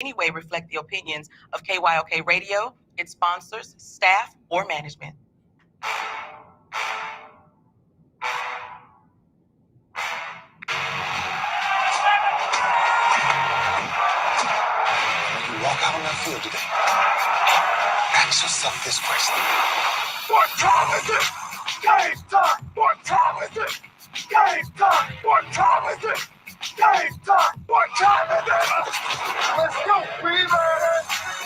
any way reflect the opinions of KYOK Radio, its sponsors, staff, or management. You walk out on that field today, ask yourself this question. What time is it? Game time! What time is it? Game time! What time is it? Game time! What time is it? Let's go! We ready!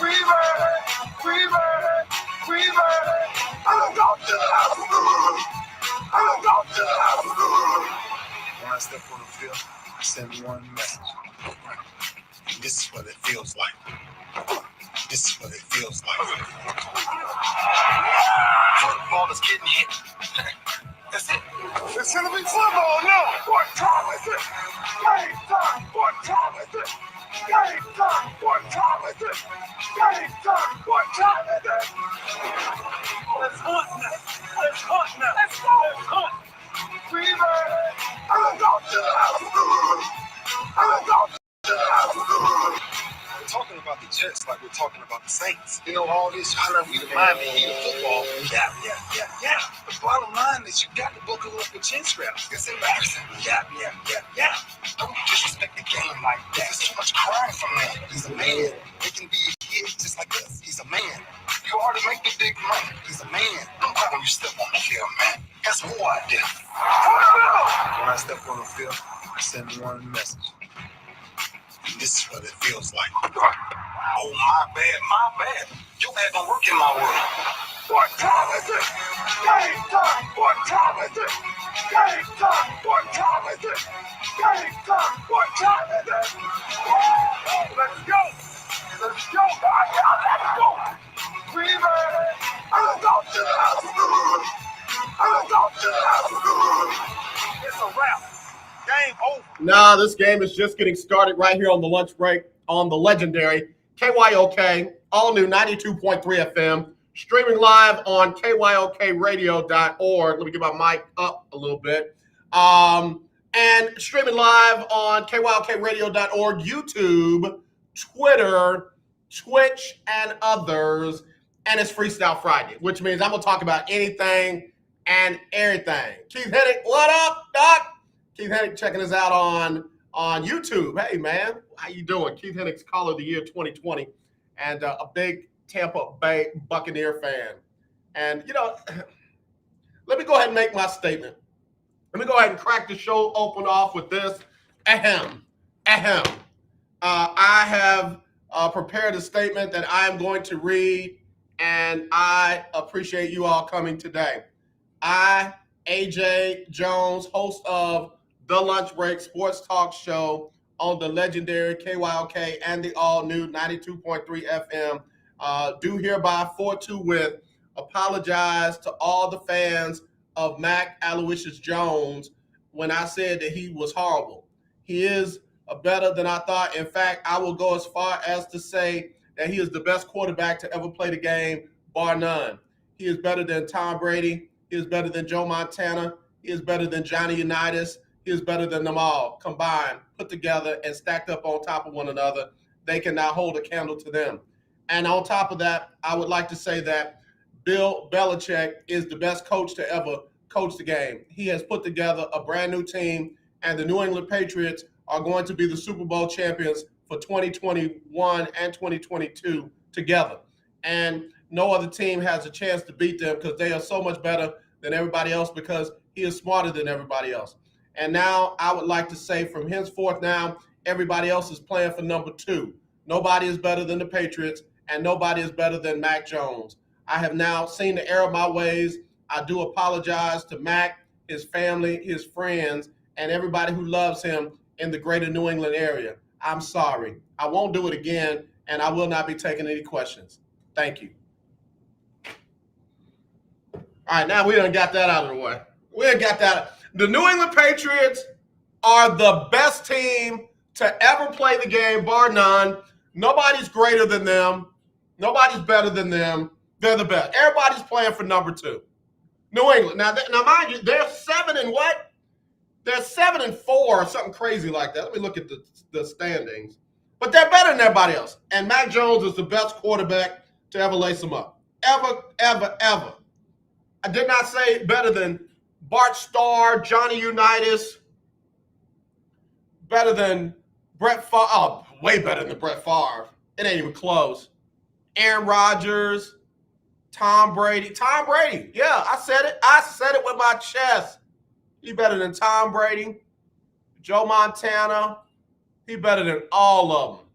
We ready! We ready! We ready! I'm going to the house! I'm going to the house! When I step on the field, I send one message. This is what it feels like. This is what it feels like. Football is getting hit. That's it. It's gonna be football now. What time is it? Game time. What time is it? Game time. What time is it? Game time. What time is it? Let's hunt now. Let's hunt now. Let's go. Let's hunt. We ready? I'm going to the house. I'm going to the house. We're talking about the Jets like we're talking about the Saints. You know, all this trying to remind me heat of football. Yeah. The bottom line is you got to buckle up your chin straps. It's embarrassing. Yeah. Don't disrespect the game like that. There's too much crying from him. He's a man. He can be a kid just like us. He's a man. You already make the big money. He's a man. Don't cry when you step on the field, man. That's more idea. When I step on the field, I send one message. This is what it feels like. Oh, my bad. You haven't worked in my world. What time is it? Game time. What time is it? Game time. What time is it? Game time. What time is it? Let's go. Let's go. Let's go. We ready? I'm going to the house. I'm going to the house. It's a wrap. Game over. Nah, this game is just getting started right here on the lunch break on the legendary KYOK, all new 92.3 FM, streaming live on KYOKradio.org. Let me get my mic up a little bit. And streaming live on KYOKradio.org, YouTube, Twitter, Twitch, and others. And it's Freestyle Friday, which means I'm going to talk about anything and everything. Keith Hennig, what up, Doc? Keith Hennig checking us out on YouTube. Hey, man, how you doing? Keith Hennig's Caller of the Year 2020 and a big Tampa Bay Buccaneer fan. And, you know, let me go ahead and make my statement. Let me go ahead and crack the show open off with this. Ahem. I have prepared a statement that I am going to read, and I appreciate you all coming today. I, AJ Jones, host of The Lunch Break Sports Talk Show on the legendary KYOK and the all-new 92.3 FM, do hereby forthwith apologize to all the fans of Mac Aloysius Jones when I said that he was horrible. He is better than I thought. In fact, I will go as far as to say that he is the best quarterback to ever play the game, bar none. He is better than Tom Brady. He is better than Joe Montana. He is better than Johnny Unitas. He is better than them all combined, put together, and stacked up on top of one another. They cannot hold a candle to them. And on top of that, I would like to say that Bill Belichick is the best coach to ever coach the game. He has put together a brand new team, and the New England Patriots are going to be the Super Bowl champions for 2021 and 2022 together. And no other team has a chance to beat them because they are so much better than everybody else because he is smarter than everybody else. And now I would like to say from henceforth now, everybody else is playing for number 2. Nobody is better than the Patriots, and nobody is better than Mac Jones. I have now seen the error of my ways. I do apologize to Mac, his family, his friends, and everybody who loves him in the greater New England area. I'm sorry. I won't do it again, and I will not be taking any questions. Thank you. All right, now we done got that out of the way. We done got that. The New England Patriots are the best team to ever play the game, bar none. Nobody's greater than them. Nobody's better than them. They're the best. Everybody's playing for number 2. New England. Now mind you, they're 7 and what? They're 7-4 or something crazy like that. Let me look at the standings. but they're better than everybody else. And Mac Jones is the best quarterback to ever lace them up. Ever, ever, ever. I did not say better than Bart Starr, Johnny Unitas, better than Brett Favre. Oh, way better than Brett Favre. It ain't even close. Aaron Rodgers, Tom Brady. Tom Brady. Yeah, I said it. I said it with my chest. He better than Tom Brady. Joe Montana. He better than all of them.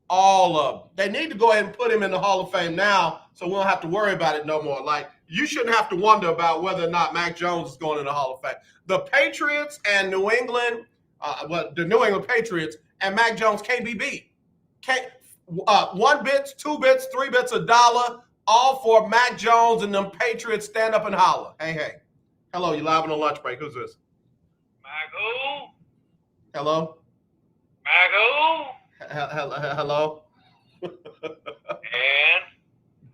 All of them. They need to go ahead and put him in the Hall of Fame now so we don't have to worry about it no more. Like, you shouldn't have to wonder about whether or not Mac Jones is going in the Hall of Fame. The Patriots and New England, the New England Patriots and Mac Jones can't be beat. Can't, 1 bits, 2 bits, 3 bits, $1, all for Mac Jones and them Patriots stand up and holler. Hey, hey. Hello, you live on the lunch break. Who's this? Mago? Hello? Mago? Hello? And?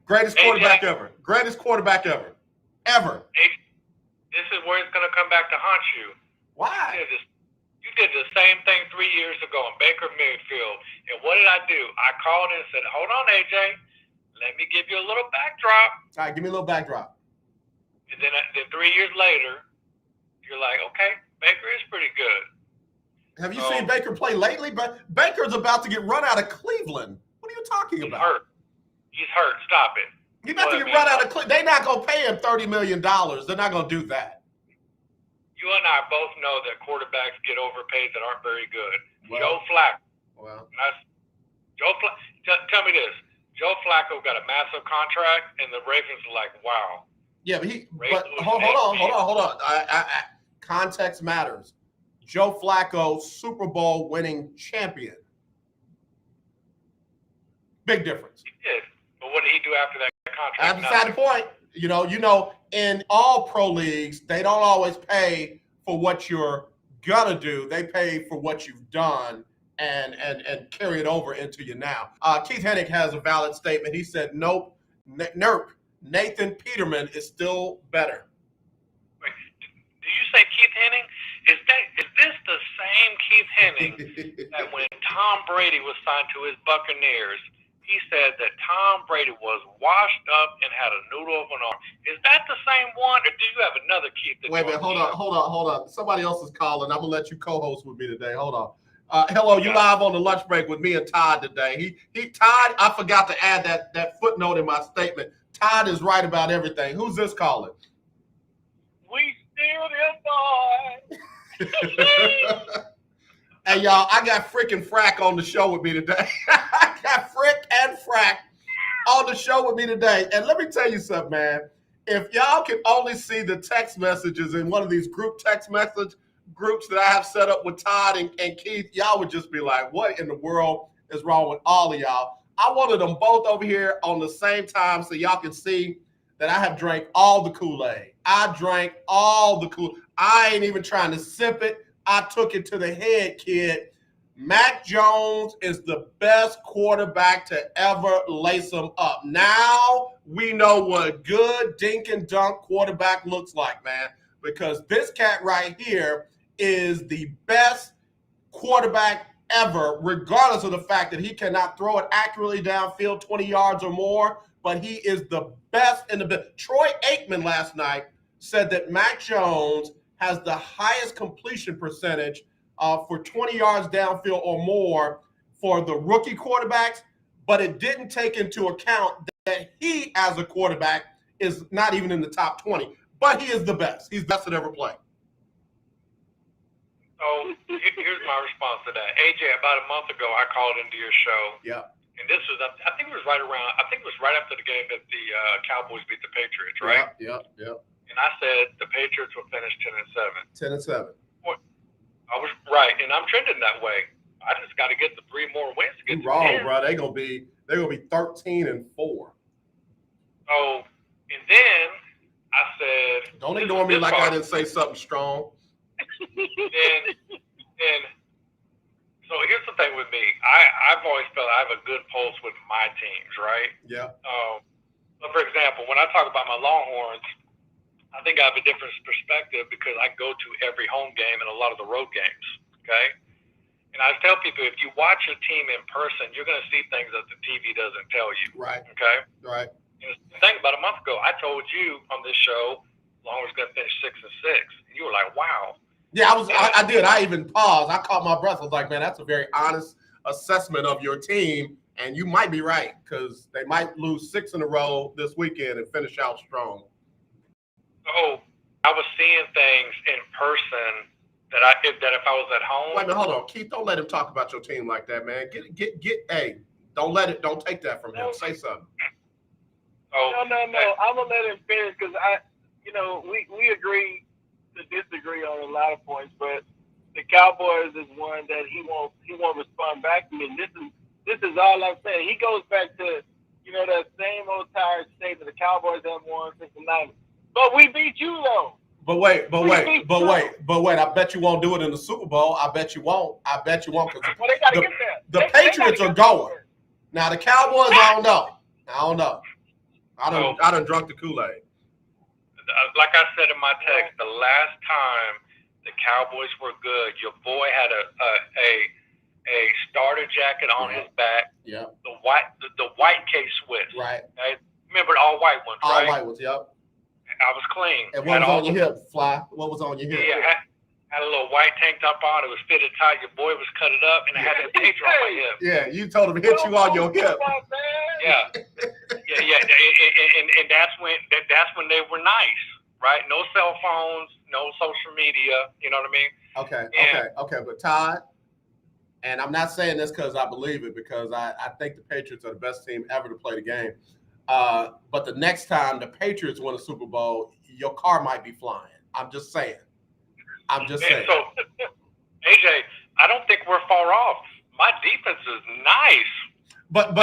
Greatest quarterback ever. Greatest quarterback ever. Ever. This is where it's going to come back to haunt you. Why? You did the same thing 3 years ago in Baker Mayfield. And what did I do? I called in and said, hold on, AJ. Let me give you a little backdrop. All right, give me a little backdrop. And then 3 years later, you're like, okay, Baker is pretty good. Have you seen Baker play lately? But Baker's about to get run out of Cleveland. What are you talking about? He's hurt. Stop it. He's about to get run out of Cleveland. They're not going to pay him $30 million. They're not going to do that. You and I both know that quarterbacks get overpaid that aren't very good. Well, Joe Flacco. Well, tell me this. Joe Flacco got a massive contract, and the Ravens are like, wow. Yeah, but hold on. Context matters. Joe Flacco, Super Bowl winning champion. Big difference. He did. But what did he do after that contract? That's the point. You know, in all pro leagues, they don't always pay for what you're gonna do. They pay for what you've done and carry it over into you now. Keith Hennig has a valid statement. He said, nope, Nathan Peterman is still better. Wait, did you say Keith Hennig? Is this the same Keith Hennig that when Tom Brady was signed to his Buccaneers, he said that Tom Brady was washed up and had a noodle of an arm? Is that the same one, or do you have another Keith? Wait a minute, hold on. Somebody else is calling. I'm gonna let you co-host with me today. Hold on. Hello, you live on the lunch break with me and Todd today. Todd, I forgot to add that footnote in my statement. Todd is right about everything. Who's this calling? We still this boy. Hey, y'all, I got Frick and Frack on the show with me today. I got Frick and Frack on the show with me today. And let me tell you something, man. If y'all can only see the text messages in one of these group text message groups that I have set up with Todd and Keith, y'all would just be like, what in the world is wrong with all of y'all? I wanted them both over here on the same time so y'all can see that I have drank all the Kool-Aid. I drank all the Kool-Aid. I ain't even trying to sip it. I took it to the head, kid. Mac Jones is the best quarterback to ever lace him up. Now we know what a good dink and dunk quarterback looks like, man, because this cat right here is the best quarterback ever, regardless of the fact that he cannot throw it accurately downfield 20 yards or more, but he is the best in the business. Troy Aikman last night said that Mac Jones has the highest completion percentage for 20 yards downfield or more for the rookie quarterbacks, but it didn't take into account that he, as a quarterback, is not even in the top 20. But he is the best. He's the best that ever played. So here's my response to that. AJ, about a month ago, I called into your show. Yeah. And this was, I think it was right after the game that the Cowboys beat the Patriots, right? Yeah. And I said the Patriots will finish 10-7. 10-7. I was right, and I'm trending that way. I just got to get the 3 more wins to get You're wrong, 10. bro. They're gonna be 13-4. So, and then I said, don't ignore me like I didn't say something strong. and so here's the thing with me. I've always felt I have a good pulse with my teams, right? Yeah. But for example, when I talk about my Longhorns, I think I have a different perspective because I go to every home game and a lot of the road games, okay? And I tell people, if you watch a team in person, you're going to see things that the TV doesn't tell you. Right. Okay? Right. You know, think about a month ago, I told you on this show, Long was going to finish 6-6. And you were like, wow. Yeah, I did. I even paused. I caught my breath. I was like, man, that's a very honest assessment of your team. And you might be right, because they might lose 6 in a row this weekend and finish out strong. So I was seeing things in person that if I was at home. Wait a minute, hold on. Keith, don't let him talk about your team like that, man. Hey, don't take that from him. Say something. Oh, No. I'm gonna let him finish because we agree to disagree on a lot of points, but the Cowboys is one that he won't respond back to me. And this is all I'm saying. He goes back to that same old tired state that the Cowboys have won since the 90s. But we beat you though. But wait. I bet you won't do it in the Super Bowl. I bet you won't. Well, they gotta get there. The Patriots are going. Now the Cowboys, I don't know. I done drunk the Kool-Aid. Like I said in my text, the last time the Cowboys were good, your boy had a starter jacket on his back. Yeah. The white K-Swiss. Right. Okay? Remember the all white ones, right? All white ones. Yep. I was clean. And what was on your hip, Fly? What was on your hip? Yeah, had a little white tank top on. It was fitted tight. Your boy was cut it up, and I had that picture on my hip. Yeah, you told him to hit you on your hip. Yeah. And that's when they were nice, right? No cell phones, no social media. You know what I mean? Okay. But Todd, and I'm not saying this because I believe it, because I think the Patriots are the best team ever to play the game. But the next time the Patriots win a Super Bowl, your car might be flying. I'm just saying. So, AJ, I don't think we're far off. My defense is nice. But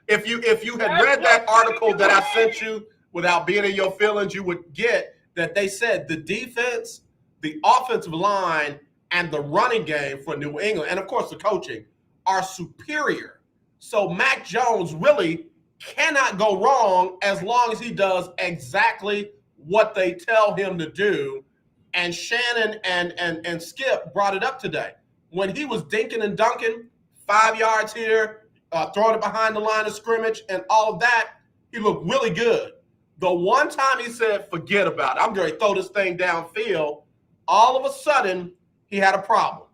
if you had read that article that I sent you without being in your feelings, you would get that they said the defense, the offensive line, and the running game for New England, and of course the coaching, are superior. So Mac Jones really cannot go wrong as long as he does exactly what they tell him to do. And Shannon and Skip brought it up today. When he was dinking and dunking, 5 yards here, throwing it behind the line of scrimmage and all of that, he looked really good. The one time he said, forget about it, I'm going to throw this thing downfield, all of a sudden, he had a problem.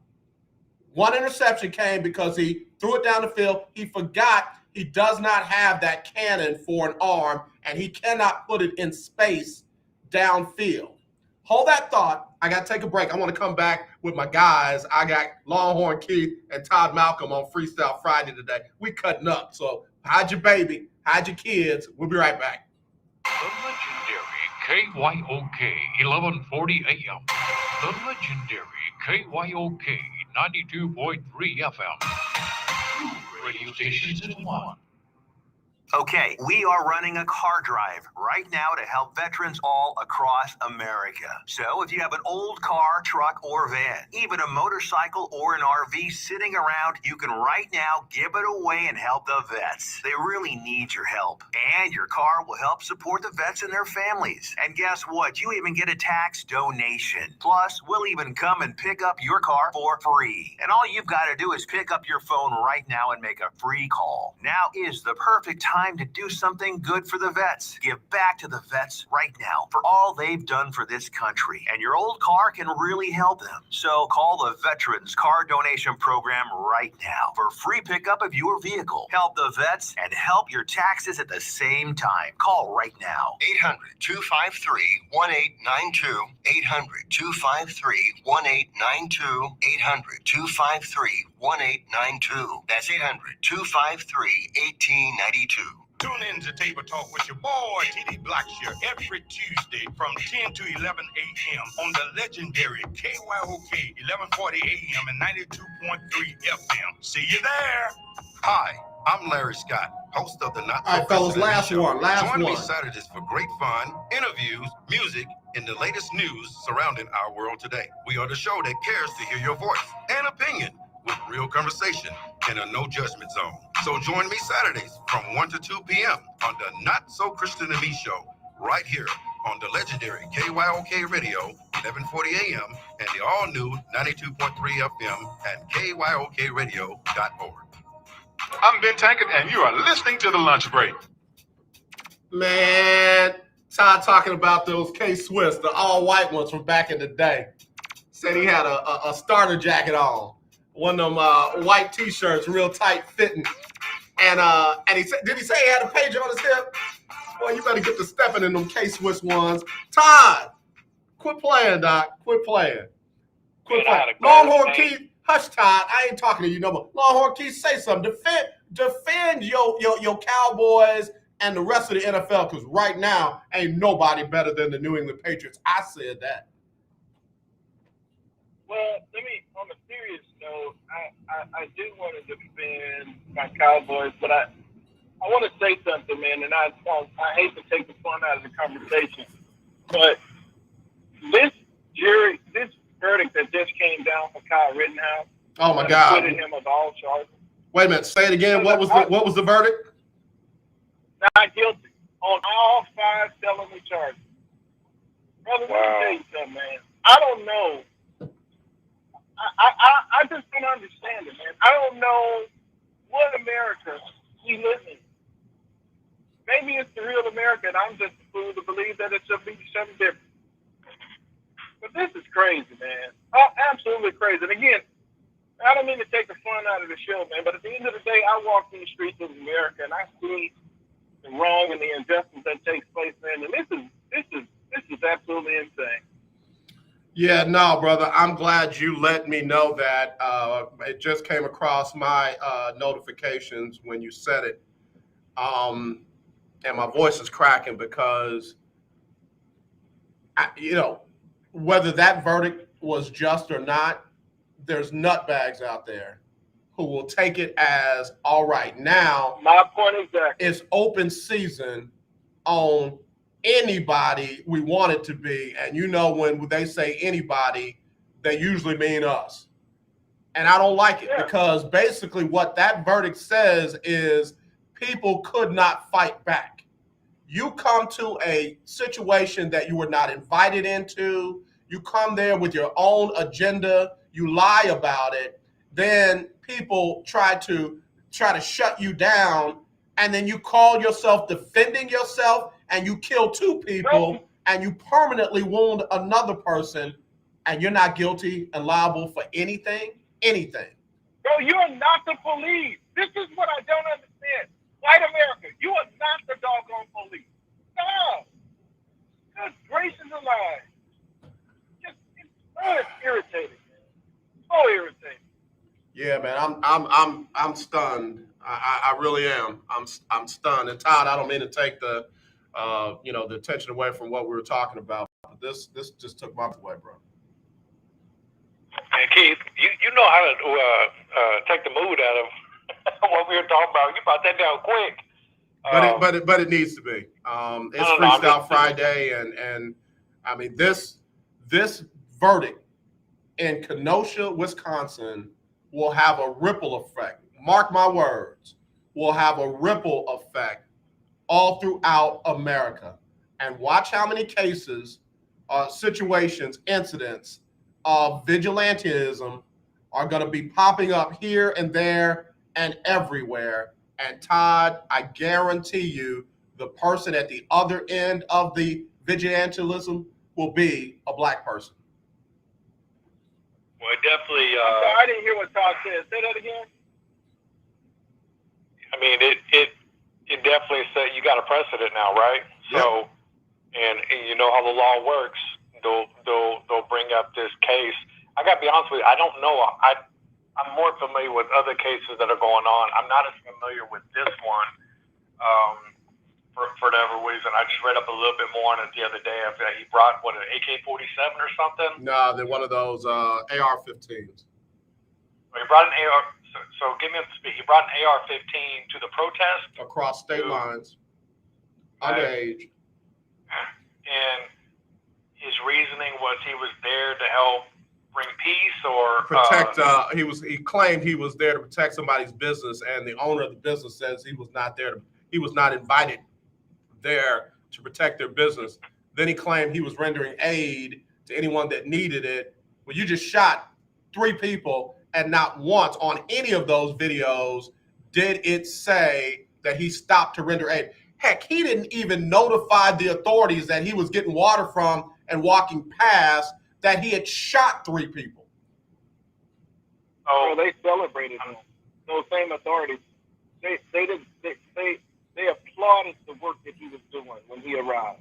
One interception came because he threw it down the field. He forgot he does not have that cannon for an arm, and he cannot put it in space downfield. Hold that thought. I got to take a break. I want to come back with my guys. I got Longhorn Keith and Todd Malcolm on Freestyle Friday today. We cutting up. So hide your baby, hide your kids. We'll be right back. The legendary KYOK 1140 AM. The legendary KYOK 92.3 FM. Radio stations in one. Okay, we are running a car drive right now to help veterans all across America. So if you have an old car, truck, or van, even a motorcycle or an RV sitting around, you can right now give it away and help the vets. They really need your help. And your car will help support the vets and their families. And guess what? You even get a tax donation. Plus, we'll even come and pick up your car for free. And all you've got to do is pick up your phone right now and make a free call. Now is the perfect time to do something good for the vets. Give back to the vets right now for all they've done for this country. And your old car can really help them. So call the Veterans Car Donation Program right now for free pickup of your vehicle. Help the vets and help your taxes at the same time. Call right now. 800-253-1892. 800-253-1892. 800-253-1892. That's 800-253-1892. Tune in to Table Talk with your boy, TD Blackshear, every Tuesday from 10 to 11 a.m. on the legendary KYOK 1140 a.m. and 92.3 FM. See you there. Hi, I'm Larry Scott, host of the Not So All right, fellas, last Show. one. Join me Saturdays for great fun, interviews, music, and the latest news surrounding our world today. We are the show that cares to hear your voice and opinion with real conversation in a no judgment zone. So join me Saturdays from 1 to 2 p.m. on the Not So Christian and Me Show, right here on the legendary KYOK Radio 1140 AM, and the all-new 92.3 FM at KYOKradio.org. I'm Ben Tankett, and you are listening to The Lunch Break. Man, Todd talking about those K-Swiss, the all-white ones from back in the day. Said he had a starter jacket on, one of them white T-shirts, real tight fitting. And he said, did he say he had a pager on his hip? Boy, you better get to stepping in them K-Swiss ones. Todd, quit playing, Doc. Quit playing. Quit playing. Longhorn Keith, hush, Todd. I ain't talking to you no more. Longhorn Keith, say something. Defend your Cowboys and the rest of the NFL, because right now ain't nobody better than the New England Patriots. I said that. Well, let me, on a serious note, I do want to defend my Cowboys, but I want to say something, man, and I hate to take the fun out of the conversation, but this verdict that just came down for Kyle Rittenhouse, oh my God, acquitted him of all charges. Wait a minute, say it again. What was the verdict? Not guilty on all 5 felony charges. Brother, let me tell you something, man. I don't know. I just don't understand it, man. I don't know what America we live in. Maybe it's the real America, and I'm just a fool to believe that it should be something different. But this is crazy, man. Oh, absolutely crazy. And again, I don't mean to take the fun out of the show, man, but at the end of the day, I walk through the streets of America, and I see the wrong and the injustice that takes place, man. And this is absolutely insane. Yeah, no, brother. I'm glad you let me know that. It just came across my notifications when you said it. And my voice is cracking because, whether that verdict was just or not, there's nutbags out there who will take it as, all right, now my point exactly. It's open season on anybody we want it to be. And when they say anybody, they usually mean us. And I don't like it because basically what that verdict says is people could not fight back. You come to a situation that you were not invited into. You come there with your own agenda. You lie about it. Then people try to shut you down. And then you call yourself defending yourself, and you kill 2 people, and you permanently wound another person, and you're not guilty and liable for anything. Bro, you are not the police. This is what I don't understand. White America, you are not the doggone police. No. Good gracious alive. It's irritating, man. So irritating. Yeah, man, I'm stunned. I really am. I'm stunned. And Todd, I don't mean to take the the attention away from what we were talking about. But this just took my away, bro. And Keith, you know how to take the mood out of what we were talking about. You brought that down quick. But it needs to be. It's Freestyle Friday, and I mean this verdict in Kenosha, Wisconsin, will have a ripple effect. Mark my words, will have a ripple effect all throughout America. And watch how many cases, situations, incidents of vigilantism are going to be popping up here and there and everywhere. And Todd, I guarantee you, the person at the other end of the vigilantism will be a black person. Well, definitely. I didn't hear what Todd said. Say that again. I mean, it definitely said you got a precedent now, right? Yep. So, and you know how the law works. They'll bring up this case. I got to be honest with you. I don't know. I'm more familiar with other cases that are going on. I'm not as familiar with this one. For whatever reason, I just read up a little bit more on it the other day. After he brought an AK-47 or something. No, they're one of those AR-15s. He brought an AR. So give me up to speed. He brought an AR-15 to the protest across state lines, underage. And his reasoning was he was there to help bring peace or protect. He claimed he was there to protect somebody's business, and the owner of the business says he was not there. He was not invited there to protect their business. Then he claimed he was rendering aid to anyone that needed it. Well, you just shot 3 people, and not once on any of those videos did it say that he stopped to render aid. Heck, he didn't even notify the authorities that he was getting water from and walking past that he had shot 3 people. Oh, Well, they celebrated him. Those same authorities, they applauded the work that he was doing when he arrived.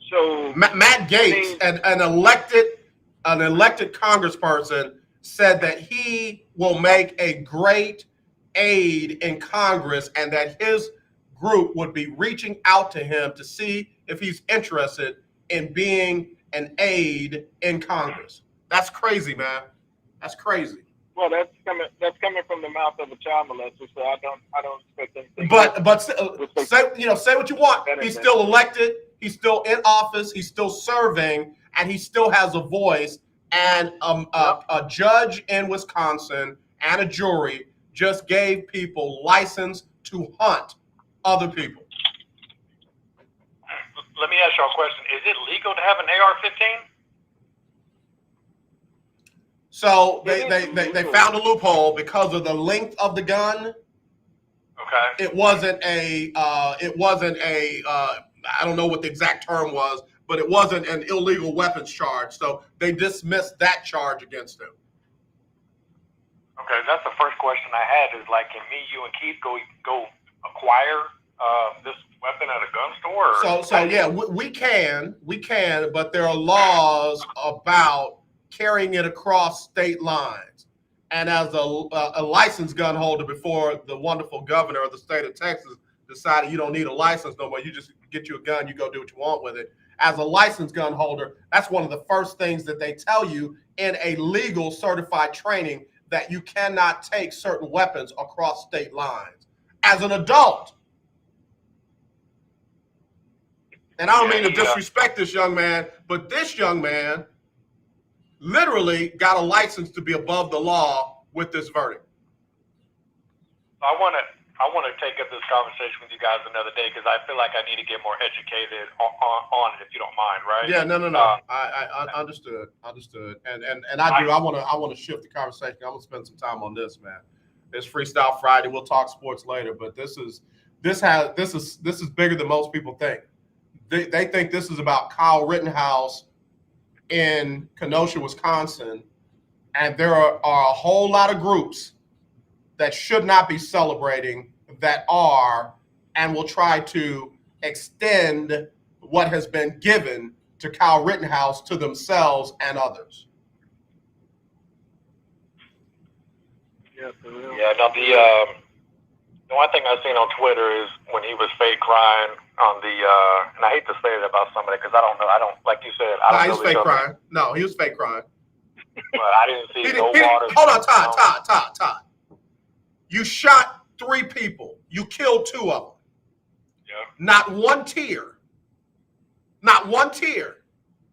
So Matt Gaetz, an elected congressperson, said that he will make a great aide in Congress and that his group would be reaching out to him to see if he's interested in being an aide in Congress. That's crazy, man. That's crazy. Well, that's coming from the mouth of a child molester, so I don't expect anything. But say what you want. He's still elected. He's still in office. He's still serving, and he still has a voice. And a judge in Wisconsin and a jury just gave people license to hunt other people. Let me ask y'all a question. Is it legal to have an AR-15? So they found a loophole because of the length of the gun. Okay. It wasn't a I don't know what the exact term was, but it wasn't an illegal weapons charge. So they dismissed that charge against him. Okay, that's the first question I had. Is like, can me, you, and Keith go acquire this weapon at a gun store? So yeah, we can, but there are laws about carrying it across state lines. And as a licensed gun holder, before the wonderful governor of the state of Texas decided you don't need a license no more, you just get you a gun, you go do what you want with it. As a licensed gun holder, that's one of the first things that they tell you in a legal certified training, that you cannot take certain weapons across state lines. As an adult, and I don't mean to disrespect this young man, but this young man literally got a license to be above the law with this verdict. I want to take up this conversation with you guys another day, because I feel like I need to get more educated on it, if you don't mind, right? Yeah, no. I understood. And I do. I want to shift the conversation. I'm gonna spend some time on this, man. It's Freestyle Friday. We'll talk sports later, but this is bigger than most people think. They think this is about Kyle Rittenhouse in Kenosha, Wisconsin, and there are a whole lot of groups that should not be celebrating that are, and will try to extend what has been given to Kyle Rittenhouse to themselves and others. Yeah, for real. Yeah, no, the one thing I've seen on Twitter is when he was fake crying on the, and I hate to say it about somebody, because I don't know, like you said, I don't know. He was fake crying. No, he was fake crying. But I didn't see no water. Hold on, Todd. You shot 3 people. You killed 2 of them. Yeah. Not one tear. Not one tear.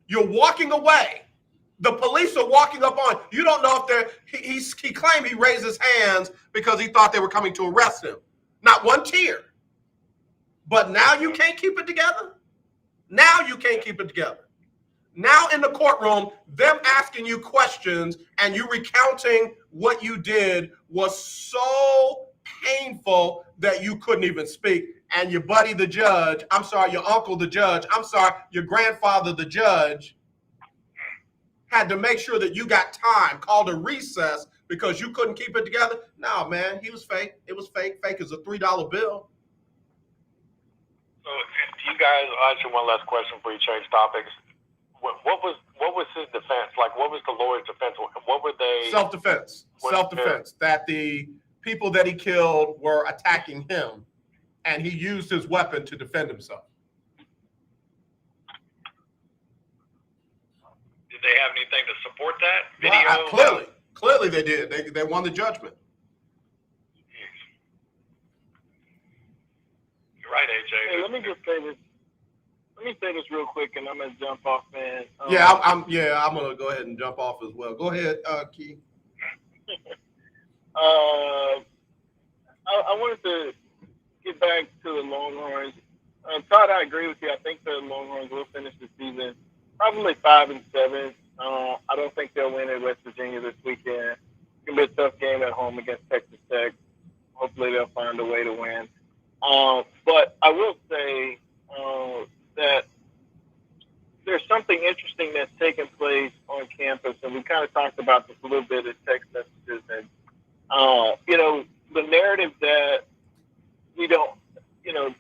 You're walking away. The police are walking up on you. Don't know if he claimed he raised his hands because he thought they were coming to arrest him. Not one tear. But now you can't keep it together. Now you can't keep it together. Now in the courtroom, them asking you questions and you recounting what you did was so painful that you couldn't even speak. And your buddy, the judge, I'm sorry, your uncle, the judge, I'm sorry, your grandfather, the judge, had to make sure that you got time, called a recess because you couldn't keep it together. No, man, he was fake. It was fake. Fake as a $3 bill. So, do you guys, I'll ask you one last question before you change topics. What was his defense? Like, what was the lawyer's defense? What were they? Self-defense. Self-defense. That the people that he killed were attacking him, and he used his weapon to defend himself. Did they have anything to support that? Video? Well, clearly they did. They won the judgment. You're right, AJ. Hey, let me say this real quick, and I'm gonna jump off, man. I'm gonna go ahead and jump off as well. Go ahead, Key. I wanted to get back to the Longhorns. Todd, I agree with you. I think the Longhorns will finish the season Probably 5-7. I don't think they'll win at West Virginia this weekend. It's gonna be a tough game at home against Texas Tech. Hopefully, they'll find a way to win. But I will say that there's something interesting that's taking place on campus, and we kind of talked about this a little bit in text messages. And the narrative that we don't,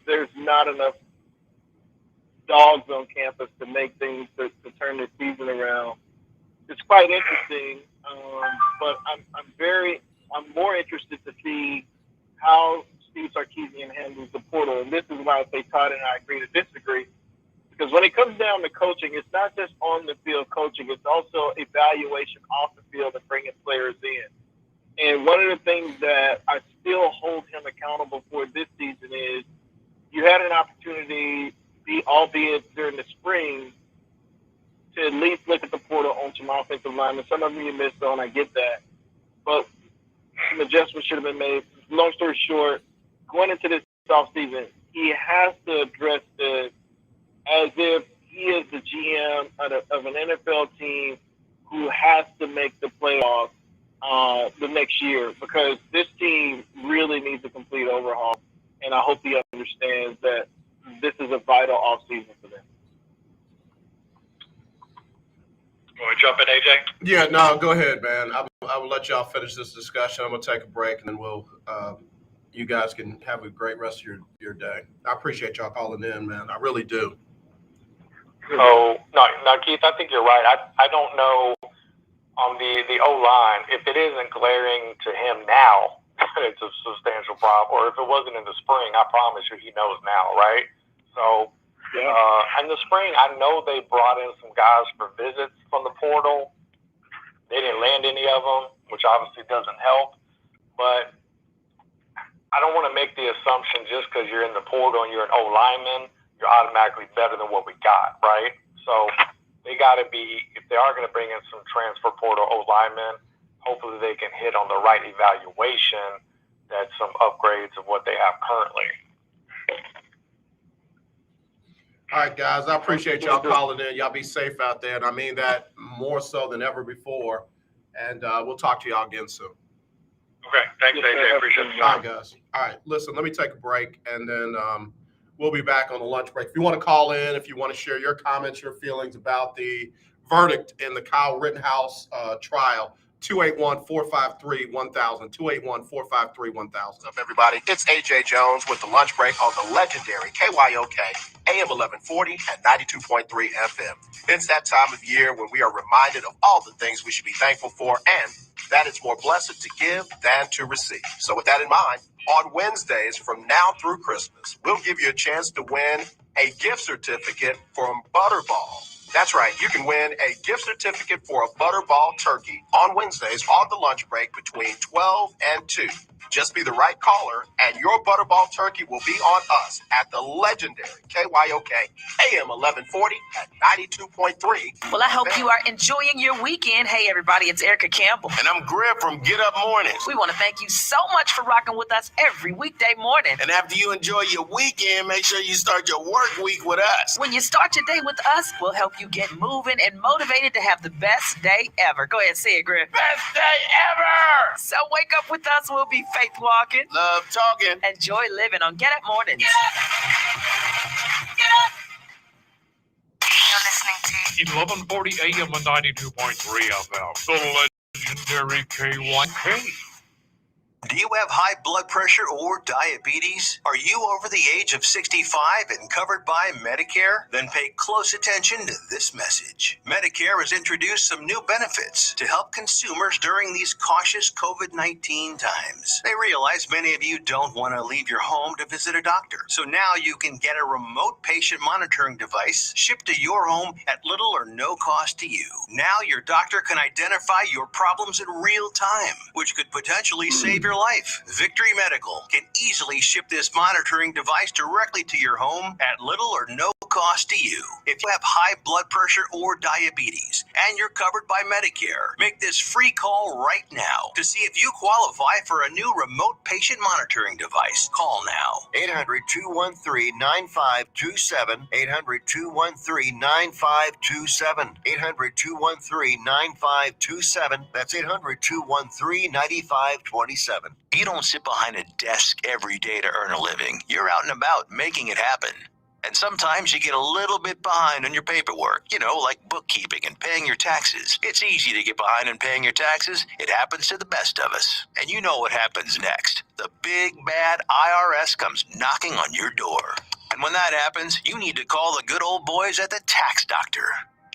there's not enough dogs on campus to make things to turn the season around. It's quite interesting, but I'm more interested to see how Steve Sarkisian handles the portal, and this is why I say Todd and I agree to disagree. Because when it comes down to coaching, it's not just on the field coaching; it's also evaluation off the field and bringing players in. And one of the things that I still hold him accountable for this season is you had an opportunity, albeit during the spring, to at least look at the portal on some offensive linemen. Some of them you missed on, I get that. But some adjustments should have been made. Long story short, going into this offseason, he has to address this as if he is the GM of an NFL team who has to make the playoffs the next year, because this team really needs a complete overhaul, and I hope he understands that this is a vital offseason for them. Want to jump in, AJ? Yeah, no, go ahead, man. I will let y'all finish this discussion. I'm going to take a break, and then you guys can have a great rest of your day. I appreciate y'all calling in, man. I really do. So, no, Keith, I think you're right. I don't know on the O-line, if it isn't glaring to him now, it's a substantial problem. Or if it wasn't in the spring, I promise you he knows now, right? So, in the spring, I know they brought in some guys for visits from the portal. They didn't land any of them, which obviously doesn't help. But I don't want to make the assumption just because you're in the portal and you're an O-lineman, you're automatically better than what we got, right? So they got to be, if they are going to bring in some transfer portal O-linemen, hopefully they can hit on the right evaluation, that's some upgrades of what they have currently. All right, guys, I appreciate y'all calling in. Y'all be safe out there, and I mean that more so than ever before. And we'll talk to y'all again soon. Okay, thanks, AJ. Appreciate it. All right, guys. All right, listen, let me take a break, and then we'll be back on the lunch break. If you want to call in, if you want to share your comments, your feelings about the verdict in the Kyle Rittenhouse trial, 281-453-1000, 281-453-1000. What's up, everybody? It's AJ Jones with the lunch break on the legendary KYOK AM 1140 at 92.3 FM. It's that time of year when we are reminded of all the things we should be thankful for, and that it's more blessed to give than to receive. So with that in mind, on Wednesdays from now through Christmas, we'll give you a chance to win a gift certificate from Butterball. That's right, you can win a gift certificate for a Butterball turkey on Wednesdays on the lunch break between 12 and 2. Just be the right caller, and your Butterball turkey will be on us at the legendary KYOK AM 1140 at 92.3. Well, I hope you are enjoying your weekend. Hey, everybody, it's Erica Campbell. And I'm Griff from Get Up Mornings. We want to thank you so much for rocking with us every weekday morning. And after you enjoy your weekend, make sure you start your work week with us. When you start your day with us, we'll help you get moving and motivated to have the best day ever. Go ahead, say it, Griff. Best day ever! So wake up with us. We'll be faith walking, Love talking, and joy living on Get Up Mornings. Get up. You're listening to 1140 AM and 92.3 FM. The legendary KYK. Do you have high blood pressure or diabetes? Are you over the age of 65 and covered by Medicare? Then pay close attention to this message. Medicare has introduced some new benefits to help consumers during these cautious COVID-19 times. They realize many of you don't want to leave your home to visit a doctor. So now you can get a remote patient monitoring device shipped to your home at little or no cost to you. Now your doctor can identify your problems in real time, which could potentially save your your life. Victory Medical can easily ship this monitoring device directly to your home at little or no cost to you. If you have high blood pressure or diabetes and you're covered by Medicare, make this free call right now to see if you qualify for a new remote patient monitoring device. Call now. 800-213-9527. 800-213-9527. 800-213-9527. That's 800-213-9527. You don't sit behind a desk every day to earn a living. You're out and about making it happen. And sometimes you get a little bit behind on your paperwork, like bookkeeping and paying your taxes. It's easy to get behind on paying your taxes. It happens to the best of us. And you know what happens next. The big bad IRS comes knocking on your door. And when that happens, you need to call the good old boys at the Tax Doctor.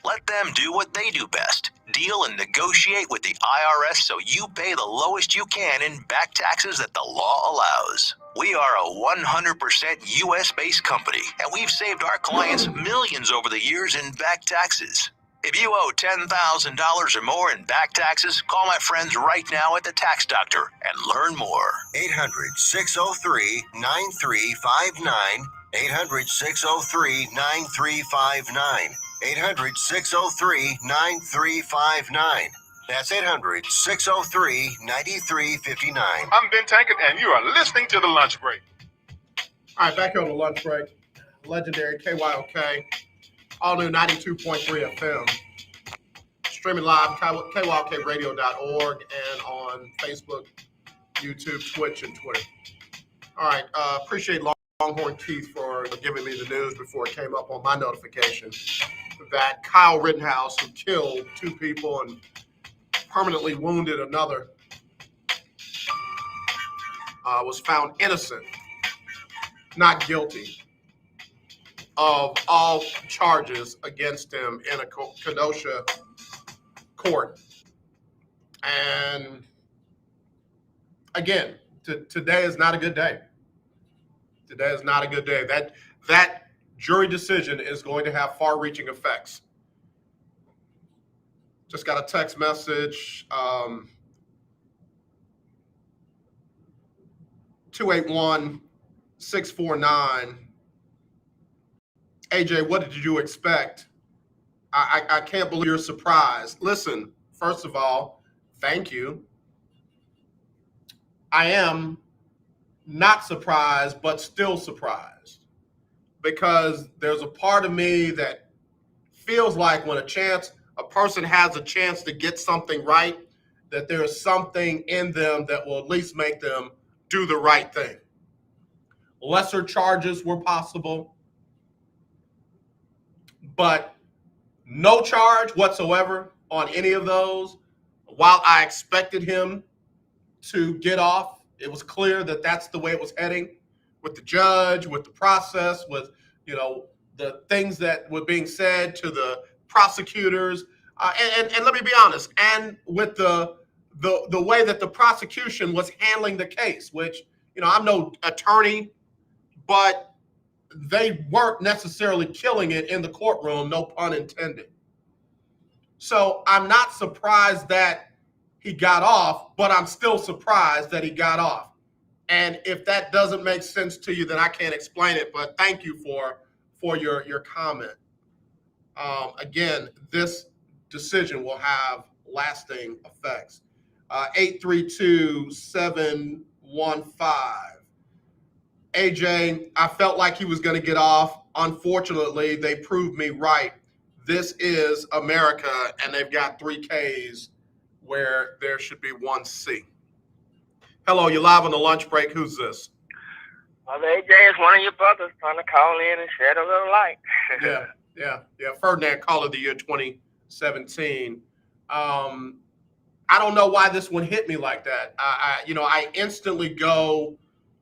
Let them do what they do best. Deal and negotiate with the IRS so you pay the lowest you can in back taxes that the law allows. We are a 100% U.S.-based company, and we've saved our clients millions over the years in back taxes. If you owe $10,000 or more in back taxes, call my friends right now at the Tax Doctor and learn more. 800-603-9359. 800-603-9359. 800-603-9359. That's 800-603-9359. I'm Ben Tankett, and you are listening to The Lunch Break. All right, back here on the lunch break. Legendary KYOK, all new 92.3 FM. Streaming live, KYOKradio.org, and on Facebook, YouTube, Twitch, and Twitter. All right, appreciate Longhorn Keith for giving me the news before it came up on my notification that Kyle Rittenhouse, who killed 2 people and permanently wounded another, was found innocent, not guilty, of all charges against him in a Kenosha court. And again, today is not a good day. Today is not a good day. That jury decision is going to have far-reaching effects. Just got a text message, 281-649. AJ, what did you expect? I can't believe you're surprised. Listen, first of all, thank you. I am not surprised, but still surprised, because there's a part of me that feels like when a person has a chance to get something right, that there is something in them that will at least make them do the right thing. Lesser charges were possible, but no charge whatsoever on any of those. While I expected him to get off, it was clear that that's the way it was heading, with the judge, with the process, with the things that were being said to the prosecutors, and let me be honest, and with the way that the prosecution was handling the case, which I'm no attorney, but they weren't necessarily killing it in the courtroom, no pun intended. So I'm not surprised that he got off, but I'm still surprised that he got off. And if that doesn't make sense to you, then I can't explain it. But thank you for your comment. Again, this decision will have lasting effects. 832-715. AJ, I felt like he was going to get off. Unfortunately, they proved me right. This is America, and they've got 3 Ks where there should be 1 C. Hello, you're live on the lunch break. Who's this? Well, AJ is one of your brothers trying to call in and shed a little light. Yeah. Ferdinand Call of the Year 2017. I don't know why this one hit me like that. I instantly go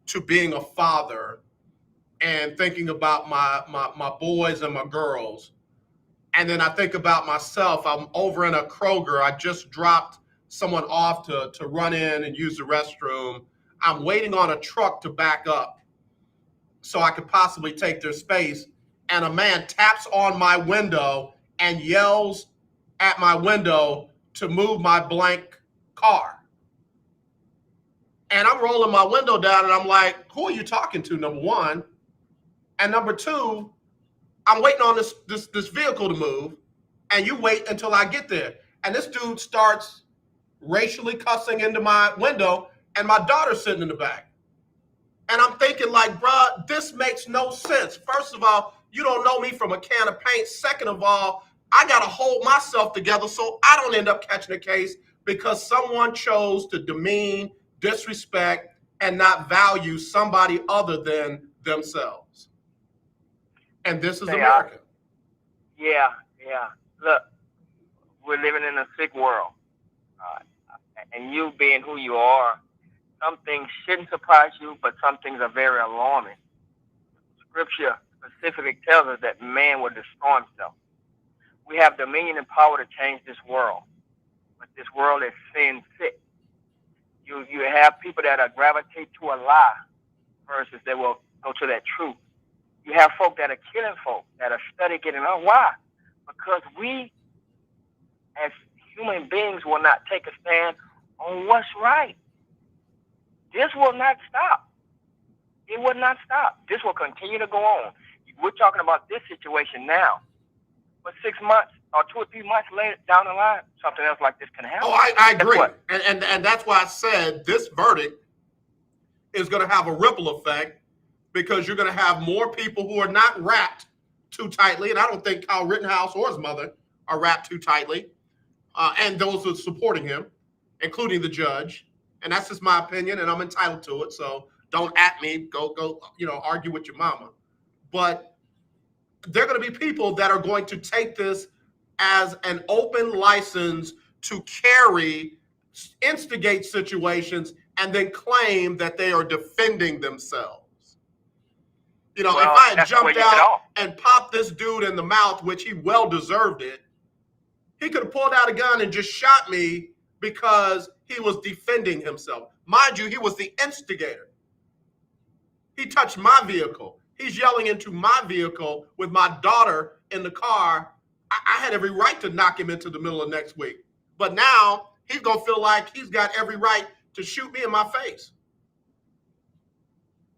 to being a father and thinking about my boys and my girls. And then I think about myself. I'm over in a Kroger. I just dropped someone off to run in and use the restroom. I'm waiting on a truck to back up so I could possibly take their space. And a man taps on my window and yells at my window to move my blank car. And I'm rolling my window down and I'm like, who are you talking to, number one? And number two, I'm waiting on this vehicle to move, and you wait until I get there. And this dude starts racially cussing into my window, and my daughter's sitting in the back. And I'm thinking, like, bruh, this makes no sense. First of all, you don't know me from a can of paint. Second of all, I got to hold myself together so I don't end up catching a case because someone chose to demean, disrespect, and not value somebody other than themselves. And this is America. Yeah. Look, we're living in a sick world. And you being who you are, some things shouldn't surprise you, but some things are very alarming. Scripture specifically tells us that man will destroy himself. We have dominion and power to change this world, but this world is sin sick. You have people that are gravitate to a lie versus they will go to that truth. You have folk that are killing folk, that are studying getting on. Why? Because we, as human beings, will not take a stand on what's right. This will not stop. It will not stop. This will continue to go on. We're talking about this situation now. But 6 months or 2 or 3 months later down the line, something else like this can happen. Oh, I agree. And that's why I said this verdict is going to have a ripple effect because you're going to have more people who are not wrapped too tightly. And I don't think Kyle Rittenhouse or his mother are wrapped too tightly. And those who are supporting him, including the judge. And that's just my opinion, and I'm entitled to it. So don't at me. Go, argue with your mama. But there are going to be people that are going to take this as an open license to instigate situations, and then claim that they are defending themselves. If I had jumped out and popped this dude in the mouth, which he well deserved it, he could have pulled out a gun and just shot me because he was defending himself. Mind you, he was the instigator. He touched my vehicle. He's yelling into my vehicle with my daughter in the car. I had every right to knock him into the middle of next week. But now he's going to feel like he's got every right to shoot me in my face.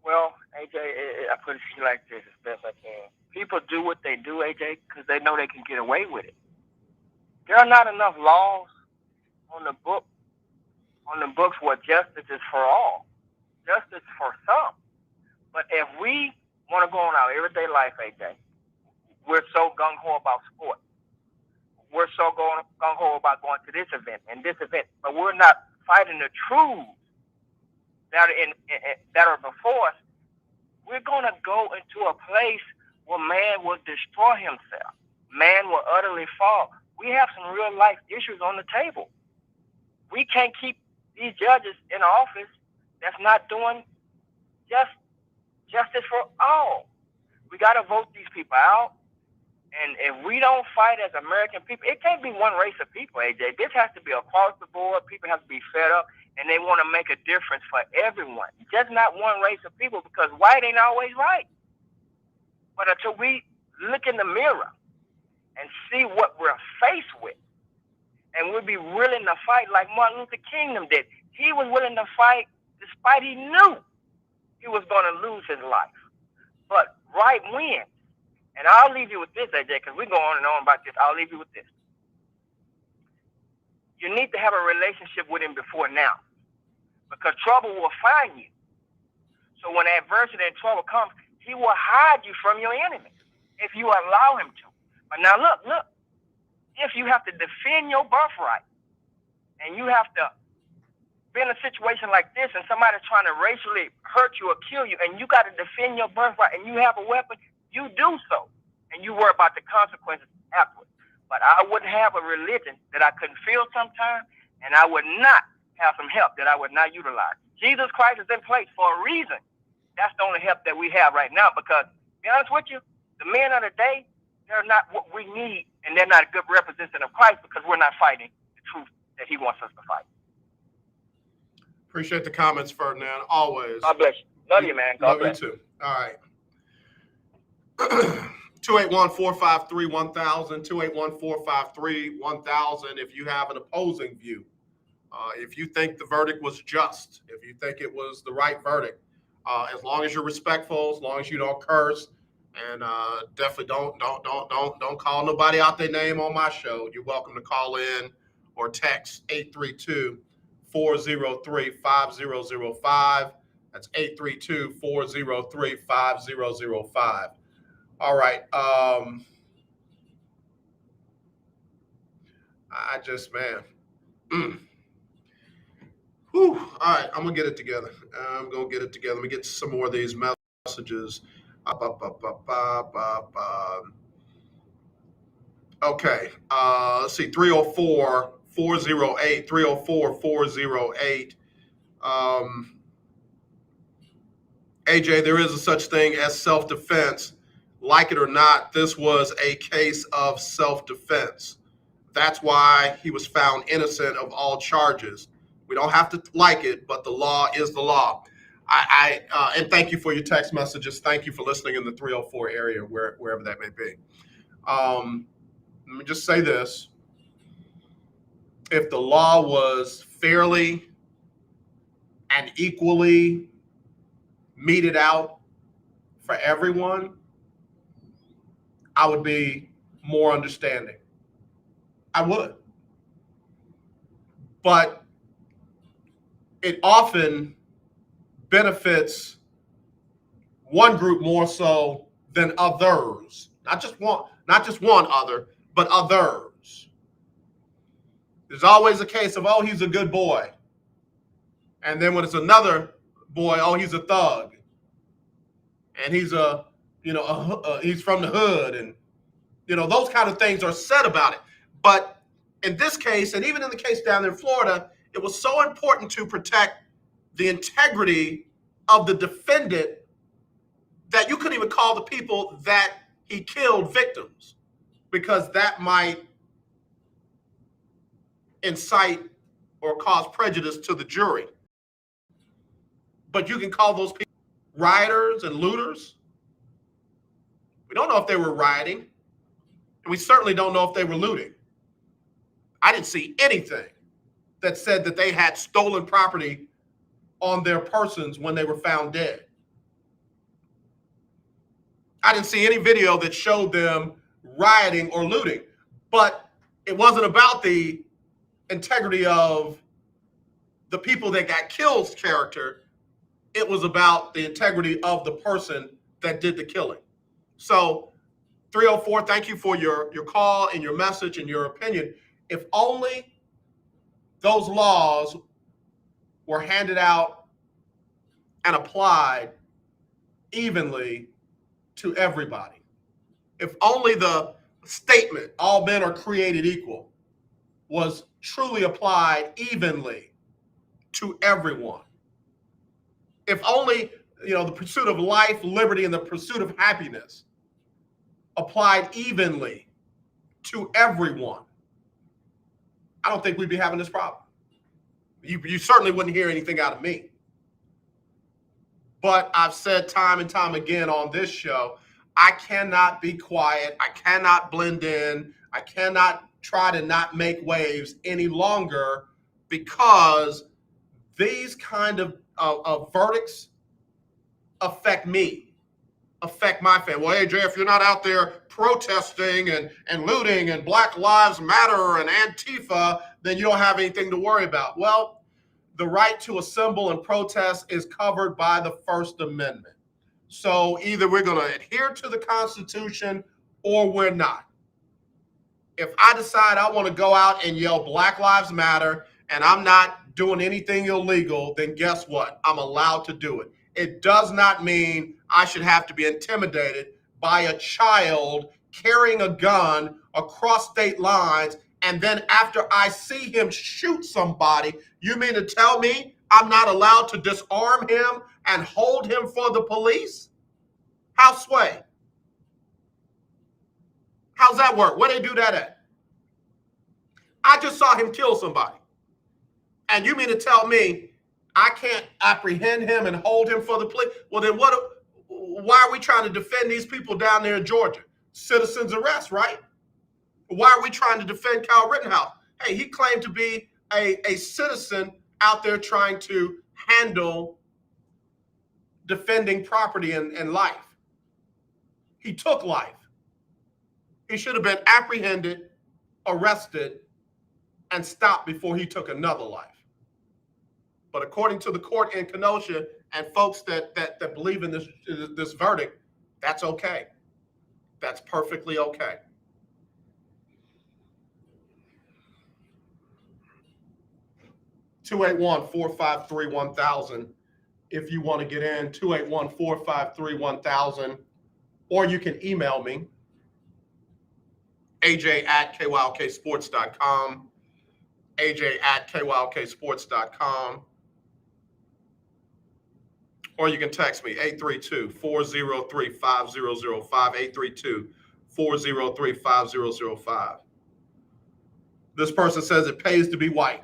Well, AJ, I put it to you like this as best I can. People do what they do, AJ, because they know they can get away with it. There are not enough laws on the books where justice is for all. Justice for some. But if we want to go on our everyday life, AJ, we're so gung-ho about sport. We're so gung-ho about going to this event and this event, but we're not fighting the truths that are before us. We're going to go into a place where man will destroy himself. Man will utterly fall. We have some real life issues on the table. We can't keep these judges in office that's not doing justice for all. We got to vote these people out. And if we don't fight as American people, it can't be one race of people, AJ. This has to be across the board. People have to be fed up, and they want to make a difference for everyone. Just not one race of people, because white ain't always right. But until we look in the mirror and see what we're faced with, and we'll be willing to fight like Martin Luther King did. He was willing to fight despite he knew he was going to lose his life. But right wins. And I'll leave you with this, AJ, because we go on and on about this. I'll leave you with this. You need to have a relationship with him before now, because trouble will find you. So when adversity and trouble comes, he will hide you from your enemy if you allow him to. But now look, if you have to defend your birthright and you have to be in a situation like this and somebody's trying to racially hurt you or kill you and you got to defend your birthright and you have a weapon, you do so, and you worry about the consequences afterwards. But I wouldn't have a religion that I couldn't feel sometimes, and I would not have some help that I would not utilize. Jesus Christ is in place for a reason. That's the only help that we have right now, because, to be honest with you, the men of the day, they're not what we need, and they're not a good representative of Christ because we're not fighting the truth that he wants us to fight. Appreciate the comments, Ferdinand. Always. God bless you. Love you, man. God bless you too. All right. 281-453-1000, 281-453-1000 if you have an opposing view If you think the verdict was just, if you think it was the right verdict, as long as you're respectful, as long as you don't curse, and definitely don't call nobody out their name on my show. You're welcome to call in or text 832-403-5005. That's 832-403-5005. All right. Whew. All right, I'm gonna get it together. Let me get some more of these messages. Okay. Let's see. 304-408. 304-408. AJ, there is a such thing as self-defense. Like it or not, this was a case of self-defense. That's why he was found innocent of all charges. We don't have to like it, but the law is the law. And thank you for your text messages. Thank you for listening in the 304 area, wherever that may be. Let me just say this. If the law was fairly and equally meted out for everyone, I would be more understanding. I would. But it often benefits one group more so than others. Not just one other, but others. There's always a case of, oh, he's a good boy. And then when it's another boy, oh, he's a thug. And he's he's from the hood, and those kind of things are said about it. But in this case, and even in the case down in Florida, it was so important to protect the integrity of the defendant that you couldn't even call the people that he killed victims, because that might incite or cause prejudice to the jury. But you can call those people rioters and looters. We don't know if they were rioting, and we certainly don't know if they were looting. I didn't see anything that said that they had stolen property on their persons when they were found dead. I didn't see any video that showed them rioting or looting, but it wasn't about the integrity of the people that got killed's character. It was about the integrity of the person that did the killing. So 304, thank you for your call and your message and your opinion. If only those laws were handed out and applied evenly to everybody. If only the statement, all men are created equal, was truly applied evenly to everyone. If only, the pursuit of life, liberty, and the pursuit of happiness applied evenly to everyone, I don't think we'd be having this problem. You certainly wouldn't hear anything out of me. But I've said time and time again on this show, I cannot be quiet. I cannot blend in. I cannot try to not make waves any longer, because these kind of verdicts affect me, affect my family. Well, AJ, if you're not out there protesting and looting and Black Lives Matter and Antifa, then you don't have anything to worry about. Well, the right to assemble and protest is covered by the First Amendment. So either we're going to adhere to the Constitution or we're not. If I decide I want to go out and yell Black Lives Matter and I'm not doing anything illegal, then guess what? I'm allowed to do it. It does not mean I should have to be intimidated by a child carrying a gun across state lines, and then after I see him shoot somebody, you mean to tell me I'm not allowed to disarm him and hold him for the police? How sway? How's that work? Where they do that at? I just saw him kill somebody. And you mean to tell me I can't apprehend him and hold him for the police? Well, then why are we trying to defend these people down there in Georgia? Citizens arrest, right? Why are we trying to defend Kyle Rittenhouse? Hey, he claimed to be a citizen out there trying to handle defending property and life. He took life. He should have been apprehended, arrested, and stopped before he took another life. But according to the court in Kenosha and folks that believe in this verdict, that's okay. That's perfectly okay. (281-453-1000) if you want to get in, 281-453-1000, or you can email me, aj@kylksports.com, aj@kylksports.com, or you can text me, 832-403-5005, 832-403-5005. This person says it pays to be white.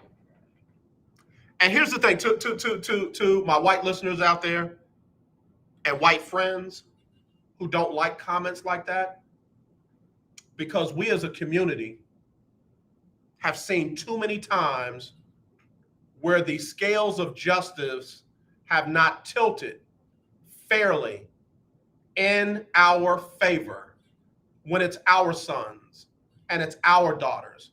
And here's the thing, to my white listeners out there and white friends who don't like comments like that, because we as a community have seen too many times where the scales of justice have not tilted fairly in our favor when it's our sons and it's our daughters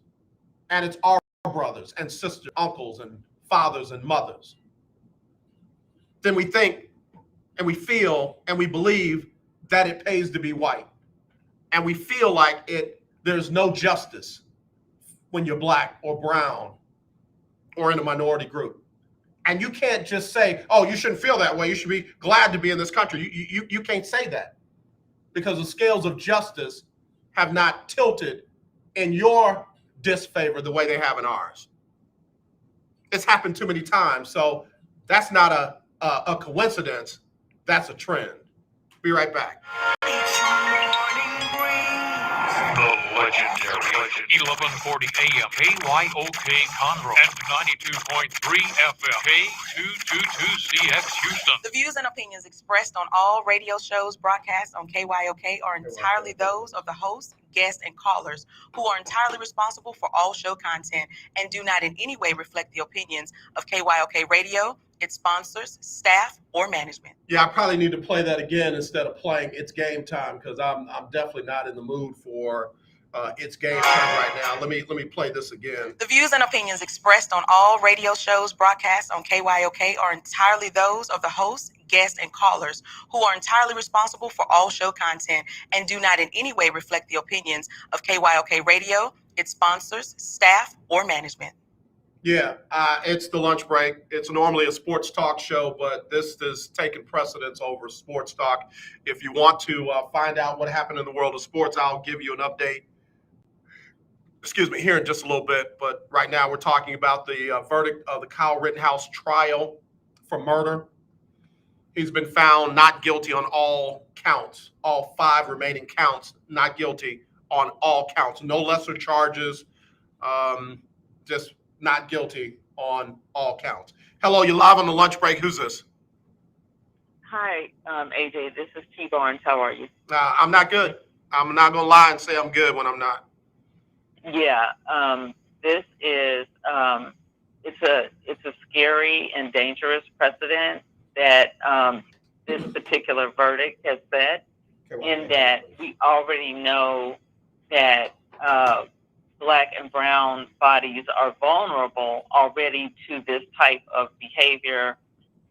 and it's our brothers and sisters, uncles and fathers and mothers. Then we think and we feel and we believe that it pays to be white. And we feel like there's no justice when you're black or brown or in a minority group. And you can't just say, oh, you shouldn't feel that way. You should be glad to be in this country. You can't say that, because the scales of justice have not tilted in your disfavor the way they have in ours. It's happened too many times. So that's not a coincidence. That's a trend. Be right back. The legendary 1140 AM KYOK Conroe and 92.3 FM K222CX Houston. The views and opinions expressed on all radio shows broadcast on KYOK are entirely those of the host, guests, and callers, who are entirely responsible for all show content and do not in any way reflect the opinions of KYOK Radio, its sponsors, staff, or management. Yeah, I probably need to play that again instead of playing It's Game Time, because I'm definitely not in the mood for It's Game Time right now. Let me play this again. The views and opinions expressed on all radio shows broadcast on KYOK are entirely those of the hosts, guests, and callers, who are entirely responsible for all show content and do not in any way reflect the opinions of KYOK Radio, its sponsors, staff, or management. Yeah, it's the lunch break. It's normally a sports talk show, but this is taking precedence over sports talk. If you want to find out what happened in the world of sports, I'll give you an update, here in just a little bit. But right now we're talking about the verdict of the Kyle Rittenhouse trial for murder. He's been found not guilty on all counts, all 5 remaining counts, not guilty on all counts. No lesser charges, just not guilty on all counts. Hello, you're live on the lunch break. Who's this? Hi, AJ. This is T. Barnes. How are you? I'm not good. I'm not gonna lie and say I'm good when I'm not. Yeah. This is it's a scary and dangerous precedent that this particular verdict has set, in that we already know that Black and brown bodies are vulnerable already to this type of behavior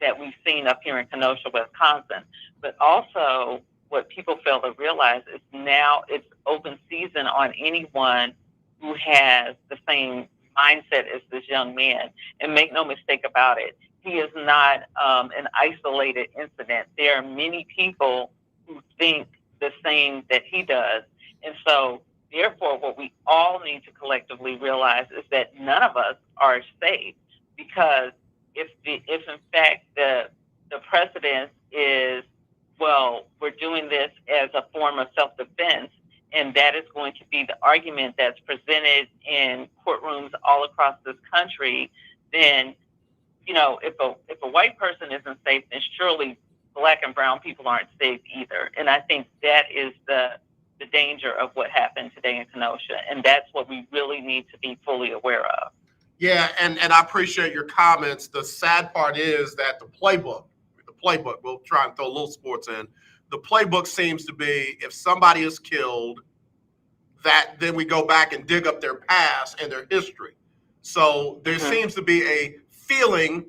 that we've seen up here in Kenosha, Wisconsin. But also, what people fail to realize is now it's open season on anyone who has the same mindset as this young man. And make no mistake about it, he is not an isolated incident. There are many people who think the same that he does. And so, therefore, what we all need to collectively realize is that none of us are safe, because if in fact the precedent is, well, we're doing this as a form of self-defense, and that is going to be the argument that's presented in courtrooms all across this country, then, you know, if a white person isn't safe, then surely Black and brown people aren't safe either. And I think that is the danger of what happened today in Kenosha, and that's what we really need to be fully aware of. Yeah, and I appreciate your comments. The sad part is that the playbook, we'll try and throw a little sports in. The playbook seems to be if somebody is killed, that then we go back and dig up their past and their history. So there seems to be a feeling,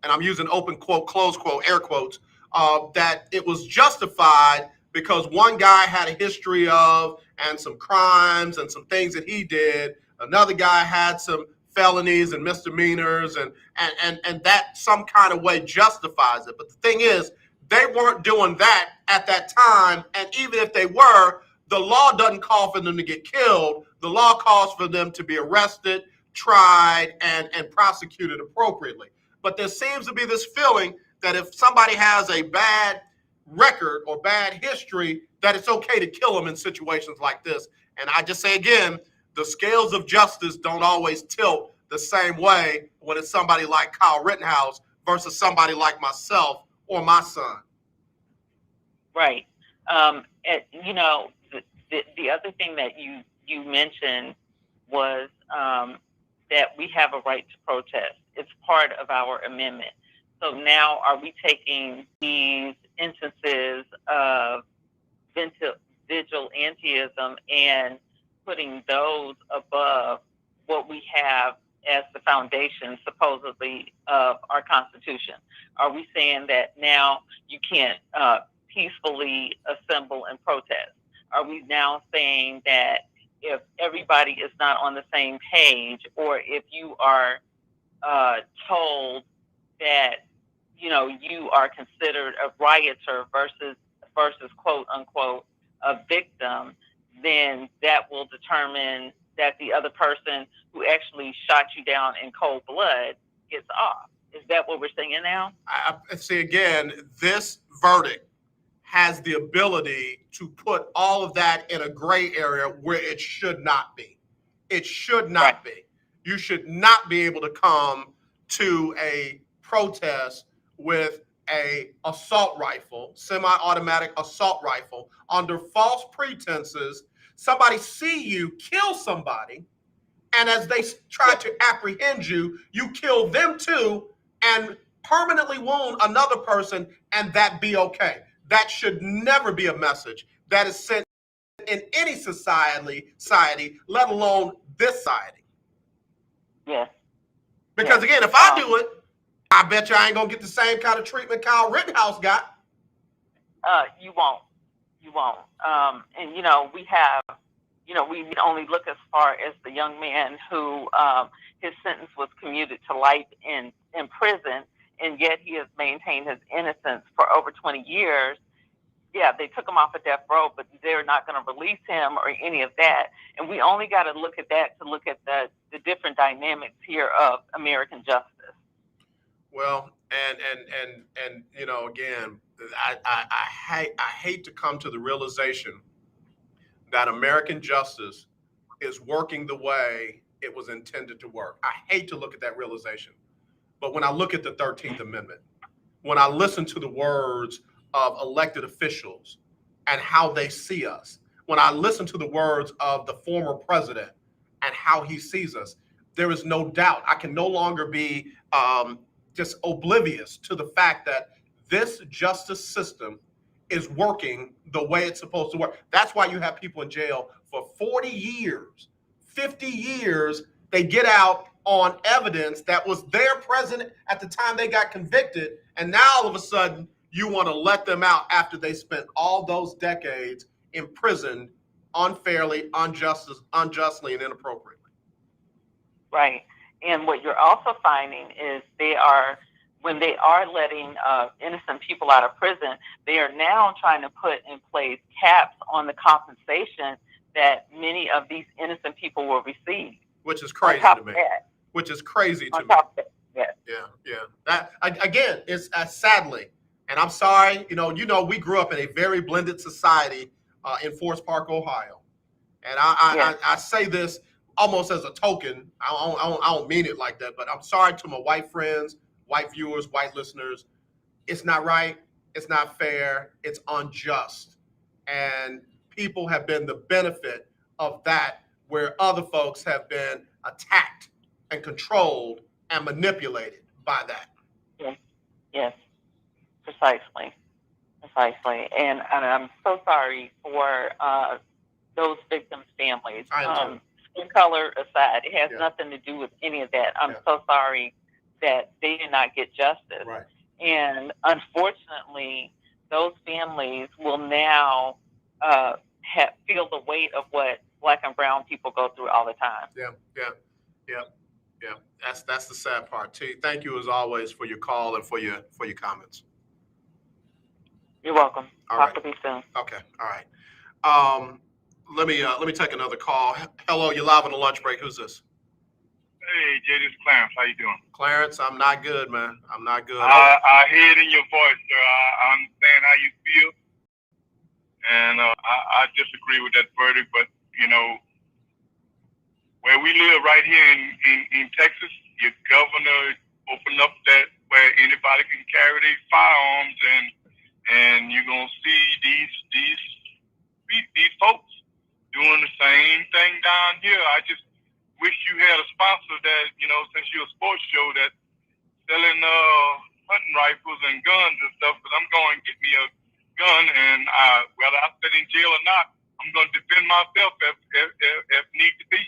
and I'm using open quote, close quote, air quotes, that it was justified because one guy had a history of and some crimes and some things that he did. Another guy had some felonies and misdemeanors, and that some kind of way justifies it. But the thing is, they weren't doing that at that time, and even if they were, the law doesn't call for them to get killed. The law calls for them to be arrested, tried, and prosecuted appropriately. But there seems to be this feeling that if somebody has a bad record or bad history, that it's okay to kill them in situations like this. And I just say again, the scales of justice don't always tilt the same way when it's somebody like Kyle Rittenhouse versus somebody like myself or my son. Right. You know, the other thing that you mentioned was that we have a right to protest. It's part of our amendment. So now are we taking these instances of vigilantism and putting those above what we have as the foundation, supposedly, of our Constitution? Are we saying that now you can't peacefully assemble and protest? Are we now saying that if everybody is not on the same page, or if you are told that you are considered a rioter versus quote unquote a victim, then that will determine that the other person who actually shot you down in cold blood gets off? Is that what we're saying now? I see, again, this verdict has the ability to put all of that in a gray area where it should not be. It should not be. You should not be able to come to a protest with a assault rifle, semi-automatic assault rifle, under false pretenses. Somebody see you kill somebody, and as they try to apprehend you, you kill them too and permanently wound another person, and that be okay. That should never be a message that is sent in any society, let alone this society. Yes. Because again, if I do it, I bet you I ain't gonna get the same kind of treatment Kyle Rittenhouse got. You won't. You won't. And we have, we only look as far as the young man who his sentence was commuted to life in prison, and yet he has maintained his innocence for over 20 years. Yeah, they took him off of death row, but they're not going to release him or any of that. And we only got to look at that to look at the different dynamics here of American justice. Well, and again, I hate to come to the realization that American justice is working the way it was intended to work. I hate to look at that realization. But when I look at the 13th Amendment, when I listen to the words of elected officials and how they see us, when I listen to the words of the former president and how he sees us, there is no doubt I can no longer be just oblivious to the fact that this justice system is working the way it's supposed to work. That's why you have people in jail for 40 years, 50 years. They get out on evidence that was their president at the time they got convicted. And now all of a sudden you want to let them out after they spent all those decades imprisoned unfairly, unjustly, and inappropriately. Right. And what you're also finding is when they are letting innocent people out of prison, they are now trying to put in place caps on the compensation that many of these innocent people will receive. Which is crazy to me. Which is crazy to me. Yeah. That again, it's sadly, and I'm sorry, we grew up in a very blended society in Forest Park, Ohio, and I say this almost as a token. I don't mean it like that, but I'm sorry to my white friends, white viewers, white listeners. It's not right. It's not fair. It's unjust, and people have been the benefit of that, where other folks have been attacked and controlled and manipulated by that. Yes, precisely. And I'm so sorry for those victims' families. Skin color aside, it has nothing to do with any of that. I'm so sorry that they did not get justice. Right. And unfortunately, those families will now feel the weight of what Black and brown people go through all the time. Yeah. That's the sad part. T, thank you as always for your call and for your comments. You're welcome. All Talk right. to you soon. Okay. All right. Let me take another call. Hello, you're live on the lunch break. Who's this? Hey, Jay, this is Clarence. How you doing? Clarence, I'm not good, man. I'm not good. I hear it in your voice, sir. I understand how you feel. And I disagree with that verdict, but, where we live right here in Texas, your governor opened up that where anybody can carry their firearms, and you're going to see these folks doing the same thing down here. I just wish you had a sponsor that, since you're a sports show, that selling hunting rifles and guns and stuff, because I'm going to get me a gun, and whether I sit in jail or not, I'm going to defend myself if need to be.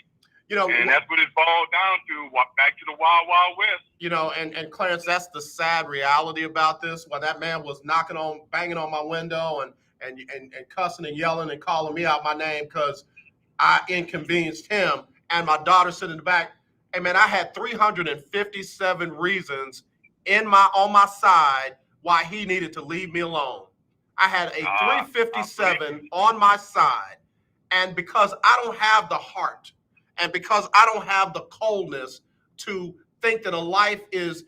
And that's what it boils down to, back to the Wild Wild West. And Clarence, that's the sad reality about this. While that man was banging on my window and cussing and yelling and calling me out my name because I inconvenienced him, and my daughter sitting in the back. Hey man, I had 357 reasons on my side why he needed to leave me alone. I had a 357 on my side, and because I don't have the heart, and because I don't have the coldness to think that a life is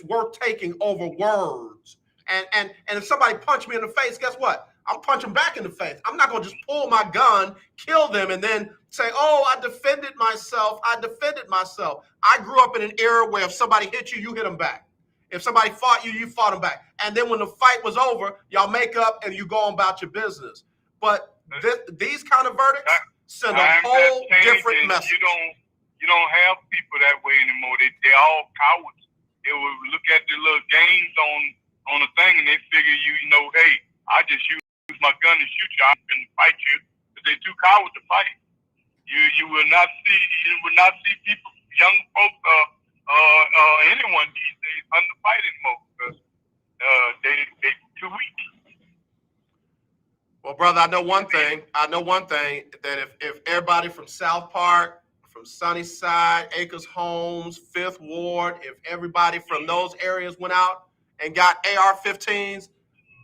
worth taking over words. And if somebody punched me in the face, guess what? I'll punch them back in the face. I'm not going to just pull my gun, kill them, and then say, oh, I defended myself. I grew up in an era where if somebody hit you, you hit them back. If somebody fought you, you fought them back. And then when the fight was over, y'all make up and you go on about your business. But these kind of verdicts send a whole different message. You don't have people that way anymore. They're all cowards. They will look at the little games on the thing, and they figure hey, I just use my gun to shoot you. I'm going to fight you. But they're too cowards to fight. You will not see people, young folks, anyone these days under fight anymore because they too weak. Well, brother, I know one thing, that if everybody from South Park, from Sunnyside, Acres Homes, Fifth Ward, if everybody from those areas went out and got AR-15s,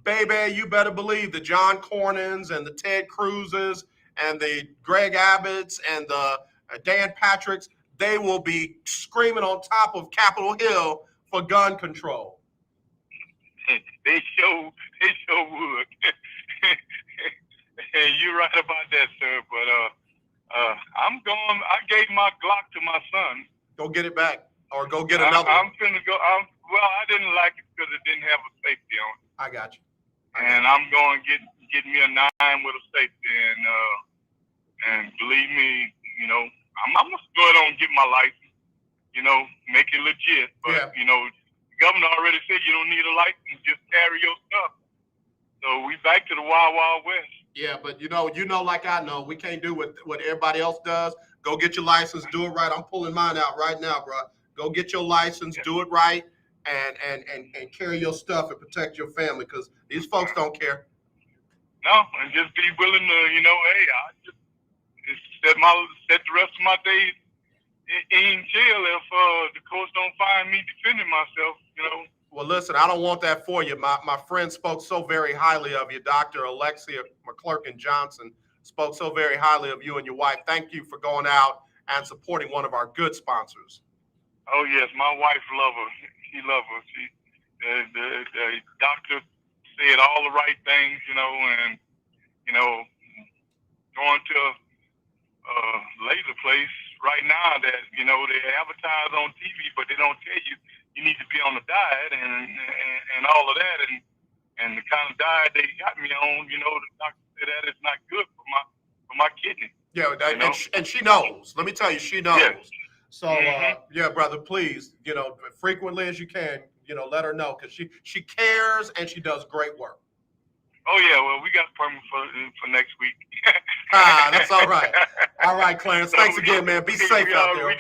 baby, you better believe the John Cornyn's and the Ted Cruz's and the Greg Abbotts and the Dan Patricks, they will be screaming on top of Capitol Hill for gun control. They sure would. You're right about that, sir. But I gave my Glock to my son. Go get it back, or go get another. I'm finna go. I didn't like it because it didn't have a safety on it. I got you. I'm going to get me a 9 with a safety, and believe me, I'm gonna go ahead and get my license. Make it legit. But the governor already said you don't need a license, just carry your stuff. So we back to the Wild Wild West. Yeah, but like I know, we can't do what everybody else does. Go get your license, do it right. I'm pulling mine out right now, bro. Go get your license, do it right, and carry your stuff and protect your family, because these folks don't care. No, and just be willing to, hey, I just set the rest of my days in jail if the courts don't find me defending myself, Well, listen, I don't want that for you. My friend spoke so very highly of you. Dr. Alexia McClurkin Johnson spoke so very highly of you and your wife. Thank you for going out and supporting one of our good sponsors. Oh, yes, my wife love her. She love her. The doctor said all the right things, and, going to a laser place right now that, they advertise on TV, but they don't tell you need to be on a diet and all of that. And the kind of diet they got me on, the doctor said that is not good for my kidney. Yeah, and she knows. Let me tell you, she knows. Yeah. So, yeah, brother, please, frequently as you can, let her know because she cares and she does great work. Oh yeah, well we got permit for next week. That's all right. All right, Clarence. Thanks again, man. Be safe out there. We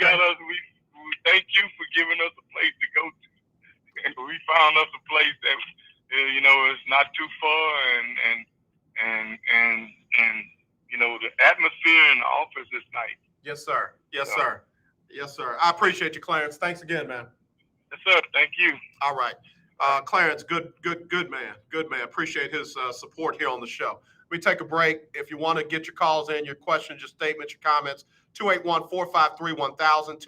thank you for giving us a place to go to. We found us a place that is not too far and the atmosphere in the office is nice. Yes, sir. Yes, sir. Yes, sir. I appreciate you, Clarence. Thanks again, man. Yes, sir. Thank you. All right. Clarence, good man. Good man. Appreciate his support here on the show. We take a break. If you want to get your calls in, your questions, your statements, your comments, 281-453-1000,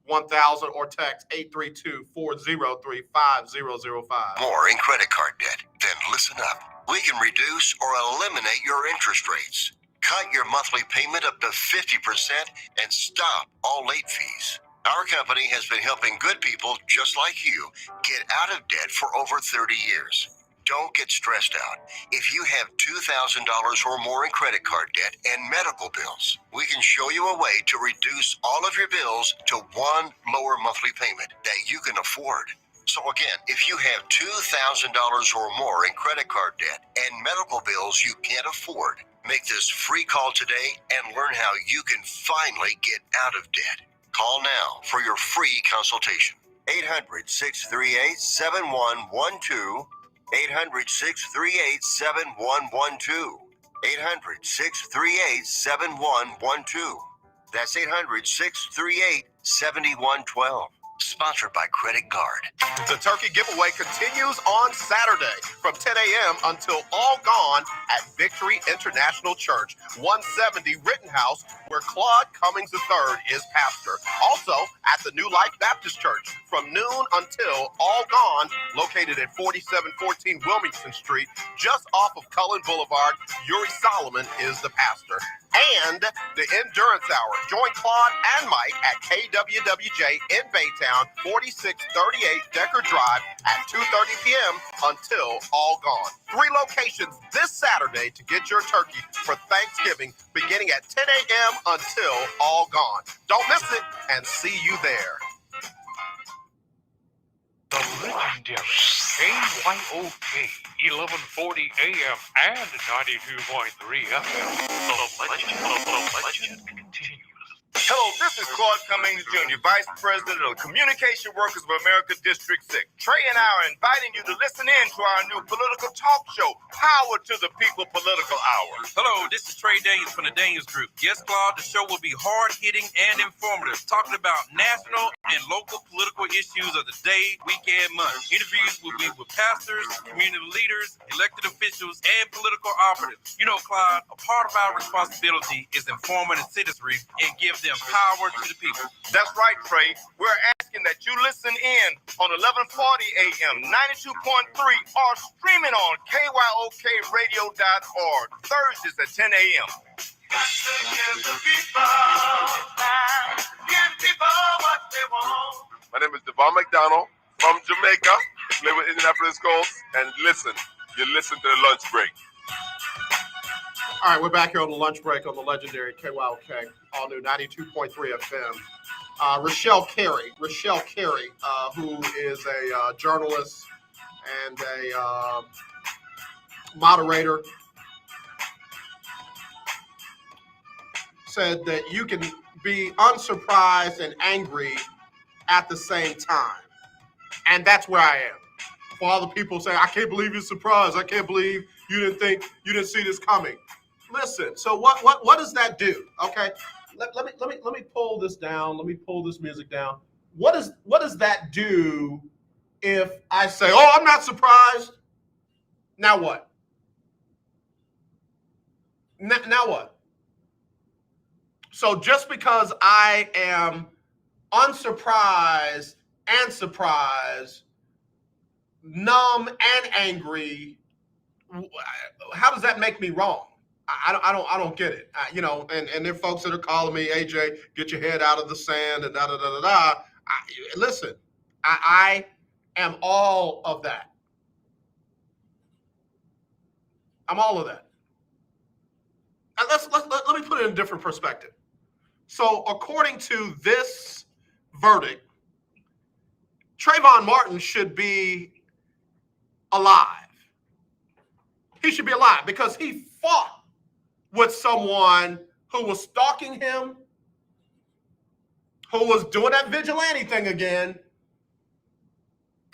281-453-1000, or text 832-403-5005. More in credit card debt? Then listen up. We can reduce or eliminate your interest rates. Cut your monthly payment up to 50% and stop all late fees. Our company has been helping good people just like you get out of debt for over 30 years. Don't get stressed out. If you have $2,000 or more in credit card debt and medical bills, we can show you a way to reduce all of your bills to one lower monthly payment that you can afford. So again, if you have $2,000 or more in credit card debt and medical bills you can't afford, make this free call today and learn how you can finally get out of debt. Call now for your free consultation. 800-638-7112. 800-638-7112. 800-638-7112. That's 800-638-7112. Sponsored by Credit Guard. The turkey giveaway continues on Saturday from 10 a.m. until all gone at Victory International Church, 170 Rittenhouse, where Claude Cummings III is pastor. Also at the New Life Baptist Church from noon until all gone, located at 4714 Wilmington Street, just off of Cullen Boulevard. Yuri Solomon is the pastor. And the Endurance Hour. Join Claude and Mike at KWWJ in Baytown, 4638 Decker Drive at 2:30 p.m. until all gone. 3 locations this Saturday to get your turkey for Thanksgiving, beginning at 10 a.m. until all gone. Don't miss it, and see you there. The legendary KYOK 1140 AM and 92.3 FM. The legend continues. Hello, this is Claude Cummings Jr., Vice President of Communication Workers of America District 6. Trey and I are inviting you to listen in to our new political talk show, Power to the People Political Hour. Hello, this is Trey Daniels from the Daniels Group. Yes, Claude, the show will be hard-hitting and informative, talking about national and local political issues of the day, week, and month. Interviews will be with pastors, community leaders, elected officials, and political operatives. You know, Claude, a part of our responsibility is informing the citizenry and give them power to the people. That's right, Trey. We're asking that you listen in on 1140 AM, 92.3, or streaming on KYOKradio.org, Thursdays at 10 a.m. My name is Devon McDonald from Jamaica, live in Indianapolis Colts, and listen, you listen to the lunch break. All right, we're back here on the lunch break on the legendary KYOK, all new 92.3 FM. Rochelle Carey, who is a journalist and a moderator, said that you can be unsurprised and angry at the same time. And that's where I am. For all the people saying, I can't believe you're surprised. I can't believe you didn't see this coming. Listen, so what does that do? Okay, let me pull this down. Let me pull this music down. What does that do if I say, oh, I'm not surprised? Now what? Now what? So just because I am unsurprised and surprised, numb and angry, how does that make me wrong? I don't get it. And there are folks that are calling me, AJ, get your head out of the sand and da da da da da. Listen, I am all of that. I'm all of that. Let me put it in a different perspective. So according to this verdict, Trayvon Martin should be alive. He should be alive because he fought with someone who was stalking him, who was doing that vigilante thing again,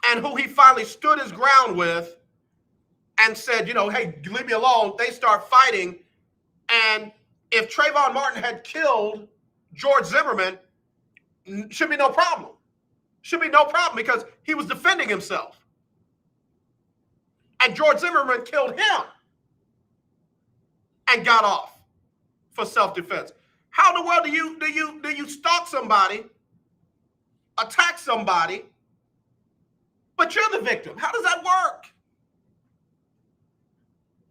and who he finally stood his ground with and said, hey, leave me alone. They start fighting. And if Trayvon Martin had killed George Zimmerman, should be no problem. Should be no problem because he was defending himself. And George Zimmerman killed him and got off for self-defense. How in the world do you stalk somebody, attack somebody, but you're the victim? How does that work?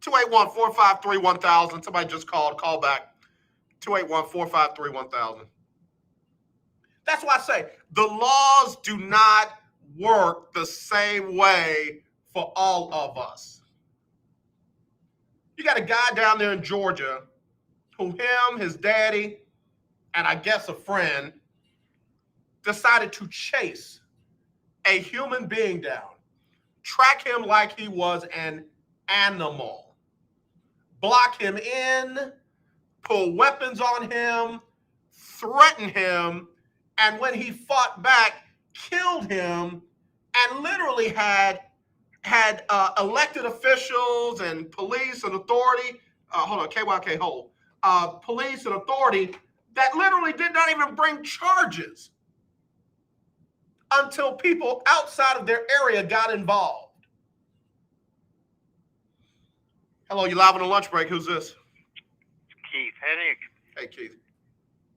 281-453-1000. Somebody just call back. 281-453-1000. That's why I say the laws do not work the same way for all of us. You got a guy down there in Georgia who his daddy, and I guess a friend decided to chase a human being down, track him like he was an animal, block him in, pull weapons on him, threaten him, and when he fought back, killed him, and literally had elected officials and police and authority, KYK hold, police and authority that literally did not even bring charges until people outside of their area got involved. Hello, you live on the lunch break. Who's this? Keith Hennig. Hey, Keith.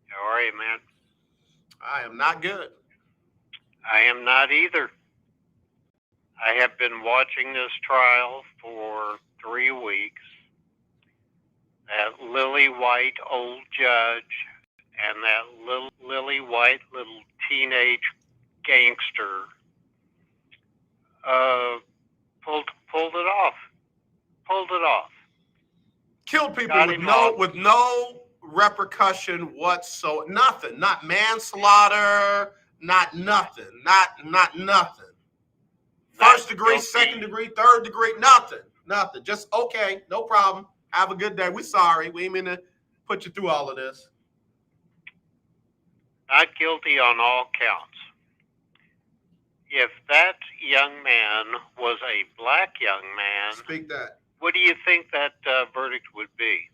How are you, man? I am not good. I am not either. I have been watching this trial for 3 weeks. That lily white old judge and that little lily white little teenage gangster pulled it off. Pulled it off. Killed people with no repercussion whatsoever. Nothing. Not manslaughter. Not nothing. Not nothing. First degree, second degree, third degree. Nothing. Nothing. Just okay. No problem. Have a good day. We're sorry. We didn't mean to put you through all of this. Not guilty on all counts. If that young man was a black young man, speak that. What do you think that verdict would be?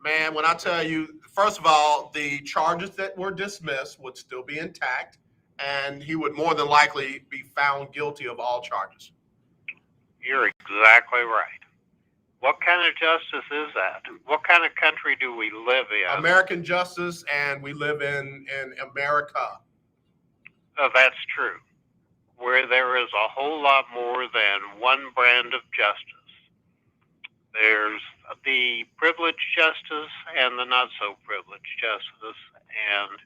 Man, when I tell you, first of all, the charges that were dismissed would still be intact, and he would more than likely be found guilty of all charges. You're exactly right. What kind of justice is that? What kind of country do we live in? American justice, and we live in America. Oh, that's true. Where there is a whole lot more than one brand of justice. There's the privileged justice and the not so privileged justice. And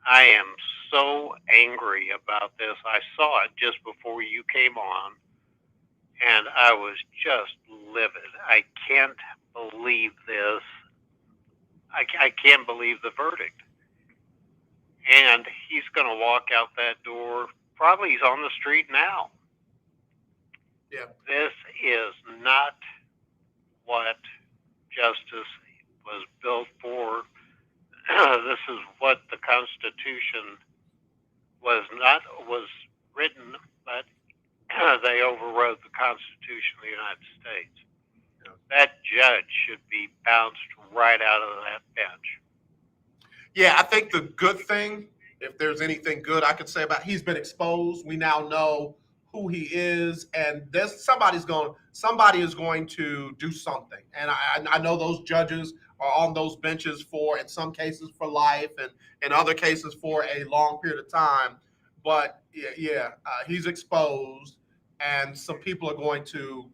I am so angry about this. I saw it just before you came on, and I was just livid. I can't believe this. I can't believe the verdict. And he's going to walk out that door. Probably he's on the street now. Yeah. This is not what justice was built for. This is what the Constitution was written, but they overrode the Constitution of the United States. Yeah. That judge should be bounced right out of that bench. Yeah, I think the good thing, if there's anything good I could say about, he's been exposed. We now know who he is, and somebody is going to do something. And I know those judges are on those benches for, in some cases, for life, and in other cases for a long period of time. But he's exposed, and some people are going to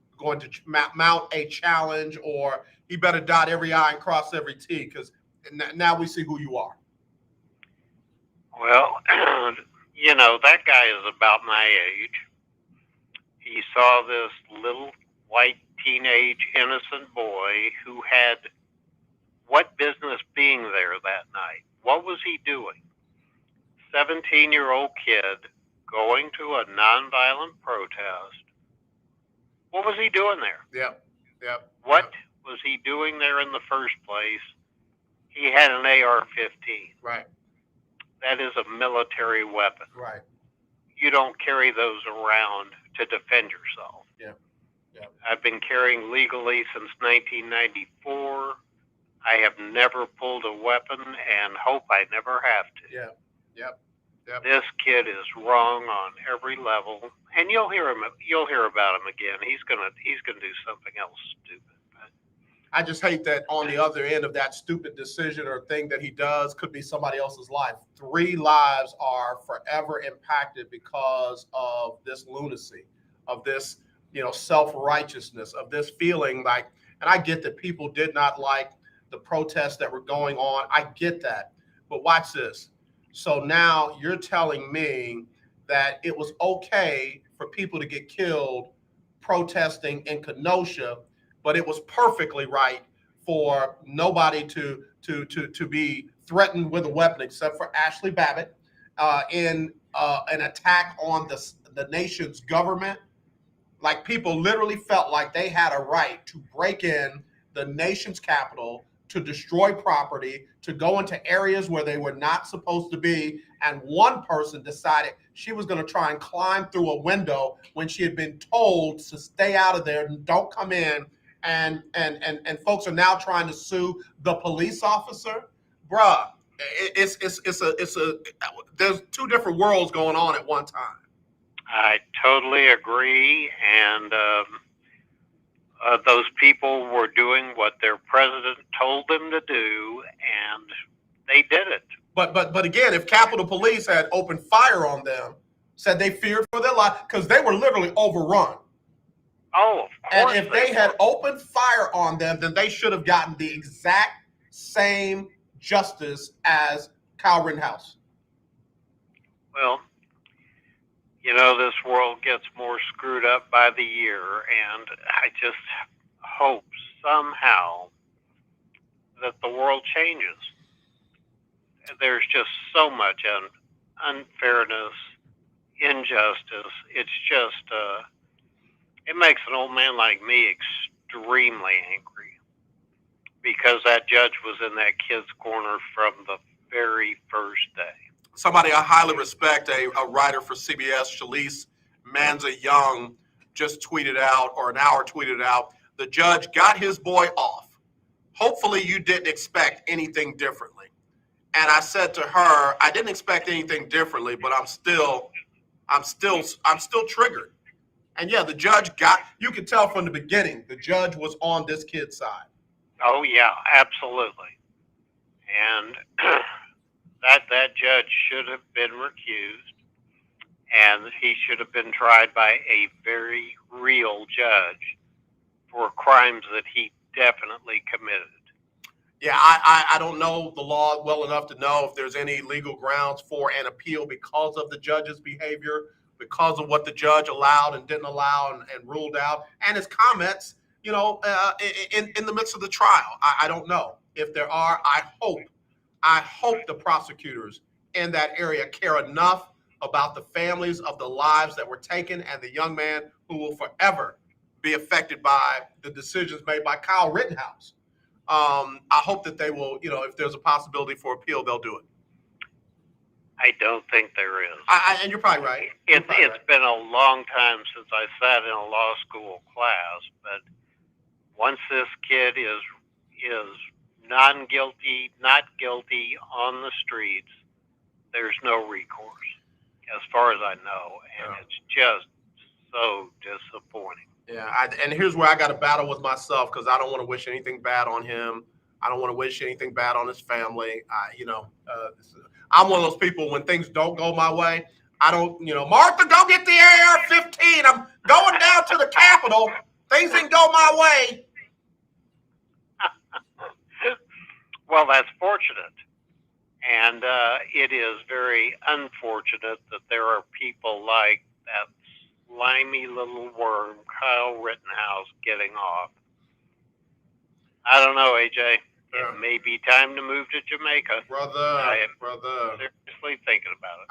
mount a challenge, or he better dot every I and cross every T, because now we see who you are. Well, that guy is about my age. He saw this little white teenage innocent boy who had what business being there that night? What was he doing? 17-year-old kid going to a nonviolent protest. What was he doing there? Yep. What was he doing there in the first place? He had an AR-15. Right. That is a military weapon. Right. You don't carry those around to defend yourself. Yeah. I've been carrying legally since 1994. I have never pulled a weapon and hope I never have to. Yep. This kid is wrong on every level, and you'll hear him. You'll hear about him again. He's gonna do something else stupid. I just hate that on the other end of that stupid decision or thing that he does could be somebody else's life. 3 lives are forever impacted because of this lunacy, of this, self-righteousness, of this feeling like, and I get that people did not like the protests that were going on. I get that. But watch this. So now you're telling me that it was okay for people to get killed protesting in Kenosha, but it was perfectly right for nobody to be threatened with a weapon except for Ashley Babbitt in an attack on the nation's government. Like, people literally felt like they had a right to break in the nation's capital, to destroy property, to go into areas where they were not supposed to be. And one person decided she was going to try and climb through a window when she had been told to stay out of there and don't come in. And folks are now trying to sue the police officer. Bruh, there's 2 different worlds going on at one time. I totally agree, and those people were doing what their president told them to do, and they did it. But again, if Capitol Police had opened fire on them, said they feared for their life, because they were literally overrun. Oh, of course. And if they had opened fire on them, then they should have gotten the exact same justice as Kyle Rittenhouse. Well, this world gets more screwed up by the year, and I just hope somehow that the world changes. There's just so much unfairness, injustice. It's just, it makes an old man like me extremely angry, because that judge was in that kid's corner from the very first day. Somebody I highly respect, a writer for CBS, Shalise Manza Young, just tweeted out, or an hour tweeted out, the judge got his boy off. Hopefully you didn't expect anything differently. And I said to her, I didn't expect anything differently, but I'm still triggered. And yeah, the judge you could tell from the beginning, the judge was on this kid's side. Oh yeah, absolutely. And that judge should have been recused, and he should have been tried by a very real judge for crimes that he definitely committed. Yeah, I don't know the law well enough to know if there's any legal grounds for an appeal because of the judge's behavior, because of what the judge allowed and didn't allow and ruled out, and his comments, in the midst of the trial. I don't know if there are. I hope the prosecutors in that area care enough about the families of the lives that were taken and the young man who will forever be affected by the decisions made by Kyle Rittenhouse. I hope that they will, if there's a possibility for appeal, they'll do it. I don't think there is. And you're probably right. It's been a long time since I sat in a law school class, but once this kid is not guilty on the streets, there's no recourse, as far as I know, and it's just so disappointing. Yeah, and here's where I got to battle with myself, because I don't want to wish anything bad on him. I don't want to wish anything bad on his family. I'm one of those people, when things don't go my way, I don't, Martha, go get the AR-15. I'm going down to the Capitol. Things didn't go my way. Well, that's fortunate. And it is very unfortunate that there are people like that slimy little worm, Kyle Rittenhouse, getting off. I don't know, AJ. Yeah. It may be time to move to Jamaica. Brother. I am seriously thinking about it.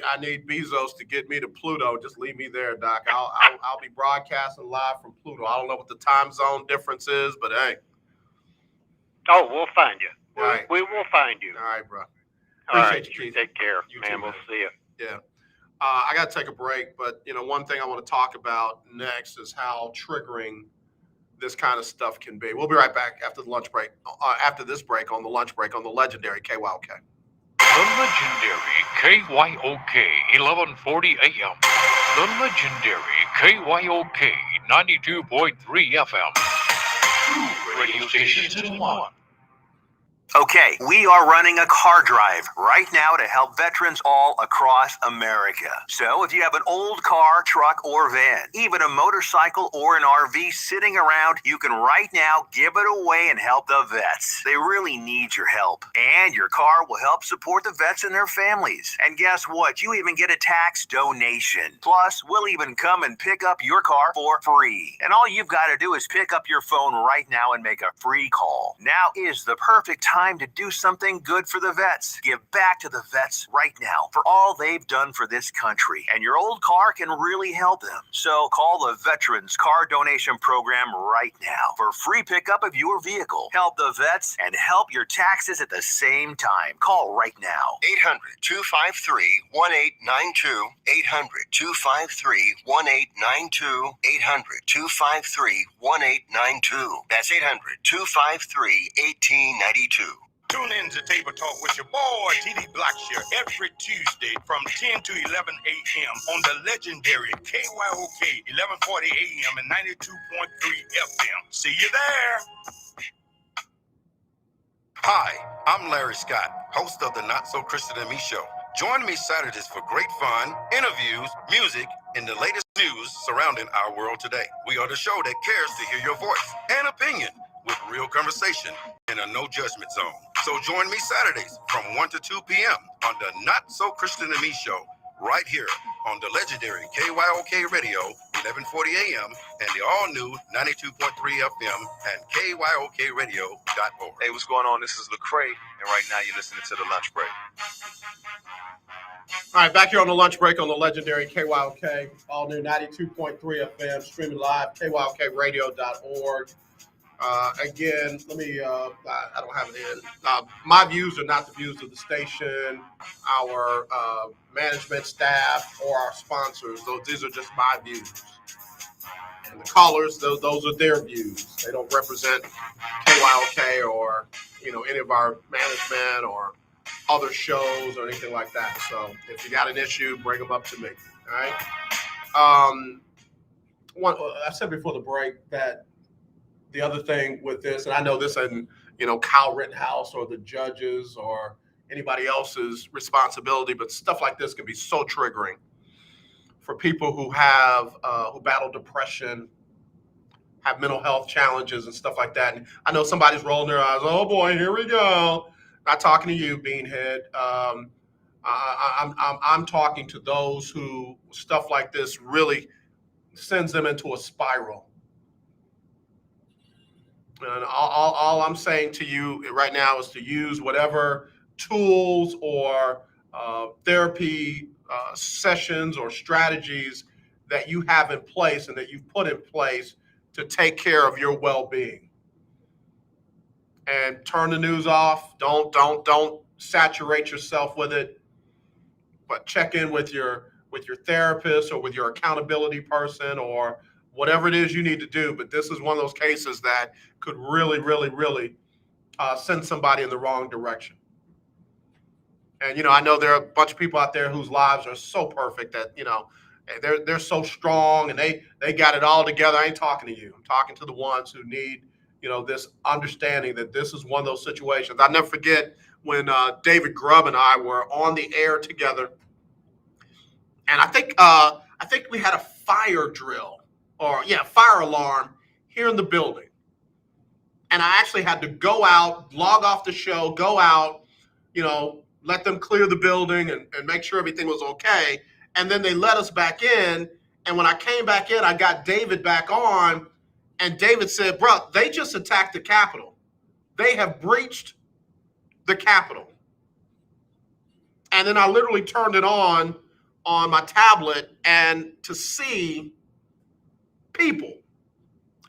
I need Bezos to get me to Pluto. Just leave me there, Doc. I'll be broadcasting live from Pluto. I don't know what the time zone difference is, but hey. Oh, we'll find you. All right. We will find you. All right, bro. All Appreciate right, you, Keith. take care, You man. too, We'll man. see you. Yeah. I got to take a break, but one thing I want to talk about next is how triggering this kind of stuff can be. We'll be right back after the lunch break. After this break, on the lunch break on the legendary KYOK. The legendary KYOK 1140 AM. The legendary KYOK 92.3 FM. Radio stations in one. Okay, we are running a car drive right now to help veterans all across America. So if you have an old car, truck, or van, even a motorcycle or an RV sitting around, you can right now give it away and help the vets. They really need your help. And your car will help support the vets and their families. And guess what? You even get a tax donation. Plus, we'll even come and pick up your car for free. And all you've got to do is pick up your phone right now and make a free call. Now is the perfect time to do something good for the vets. Give back to the vets right now for all they've done for this country. And your old car can really help them. So call the Veterans Car Donation Program right now for free pickup of your vehicle. Help the vets and help your taxes at the same time. Call right now. 800-253-1892. 800-253-1892. 800-253-1892. That's 800-253-1892. Tune in to Table Talk with your boy, TD Blackshear, every Tuesday from 10 to 11 a.m. on the legendary KYOK 1140 a.m. and 92.3 FM. See you there. Hi, I'm Larry Scott, host of the Not So Christian and Me Show. Join me Saturdays for great fun, interviews, music, and the latest news surrounding our world today. We are the show that cares to hear your voice and opinion with real conversation in a no judgment zone. So join me Saturdays from 1 to 2 p.m. on the Not So Christian and Me Show, right here on the legendary KYOK Radio, 1140 a.m. and the all-new 92.3 FM and KYOKradio.org. Hey, what's going on? This is Lecrae, and right now you're listening to The Lunch Break. All right, back here on the lunch break on the legendary KYOK, all new 92.3 FM, streaming live, KYOKradio.org. Again, let me, I don't have it in. My views are not the views of the station, our management staff, or our sponsors. These are just my views. And the callers, those are their views. They don't represent KYOK or, any of our management or other shows or anything like that. So if you got an issue, bring them up to me. All right. I said before the break that the other thing with this, and I know this isn't, Kyle Rittenhouse or the judges or anybody else's responsibility, but stuff like this can be so triggering for people who have, who battle depression, have mental health challenges and stuff like that. And I know somebody's rolling their eyes. Oh boy, here we go. Not talking to you, Beanhead. I'm talking to those who stuff like this really sends them into a spiral. And all I'm saying to you right now is to use whatever tools or therapy sessions or strategies that you have in place and that you've put in place to take care of your well-being. And turn the news off. Don't saturate yourself with it. But check in with your therapist or with your accountability person or whatever it is you need to do. But this is one of those cases that could really, really, really send somebody in the wrong direction. And, I know there are a bunch of people out there whose lives are so perfect that, they're so strong and they got it all together. I ain't talking to you. I'm talking to the ones who need, this understanding that this is one of those situations. I'll never forget when David Grubb and I were on the air together. And I think we had a fire drill fire alarm here in the building. And I actually had to go out, log off the show, go out, let them clear the building and make sure everything was okay. And then they let us back in. And when I came back in, I got David back on. And David said, bro, they just attacked the Capitol. They have breached the Capitol. And then I literally turned it on my tablet and to see people.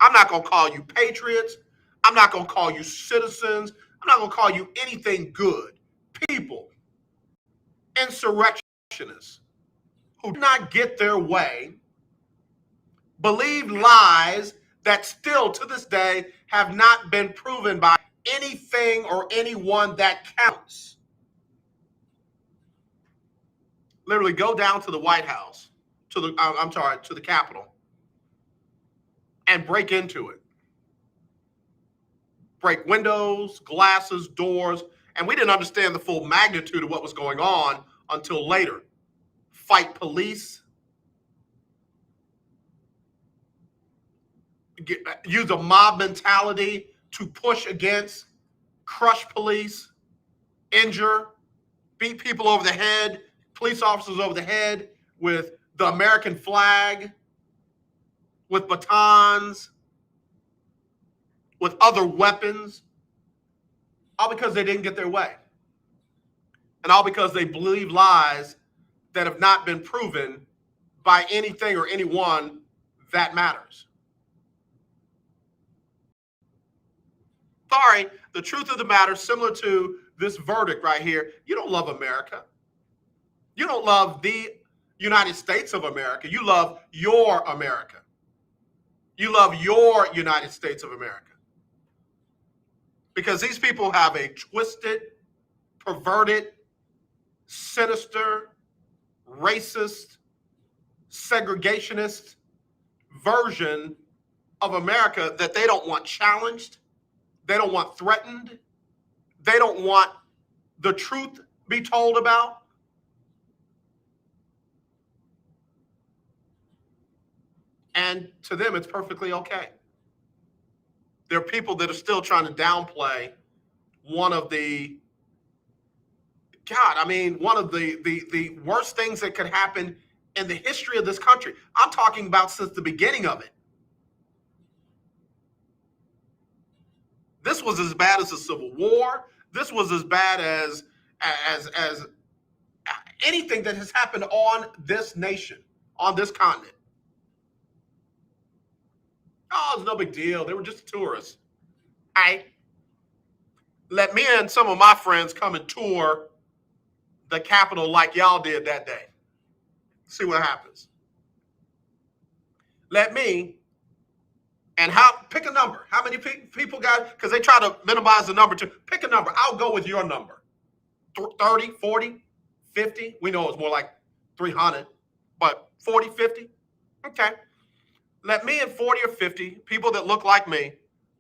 I'm not going to call you patriots. I'm not going to call you citizens. I'm not going to call you anything good. People, insurrectionists who did not get their way, believe lies that still to this day have not been proven by anything or anyone that counts. Literally go down to the White House, to the Capitol, and break into it. Break windows, glasses, doors, and we didn't understand the full magnitude of what was going on until later. Fight police, use a mob mentality to push against, crush police, injure, beat people over the head, police officers over the head with the American flag, with batons, with other weapons, all because they didn't get their way. And all because they believe lies that have not been proven by anything or anyone that matters. Sorry, the truth of the matter, similar to this verdict right here, you don't love America. You don't love the United States of America. You love your America. You love your United States of America. Because these people have a twisted, perverted, sinister, racist, segregationist version of America that they don't want challenged. They don't want threatened. They don't want the truth be told about. And to them, it's perfectly okay. There are people that are still trying to downplay one of the worst things that could happen in the history of this country. I'm talking about since the beginning of it. This was as bad as the Civil War. This was as bad as anything that has happened on this nation, on this continent. Oh, it's no big deal. They were just tourists. Let me and some of my friends come and tour the Capitol like y'all did that day. See what happens. Let me, and pick a number. How many people got, because they try to minimize the number too. Pick a number. I'll go with your number. 30, 40, 50. We know it's more like 300, but 40, 50. Okay. Let me and 40 or 50 people that look like me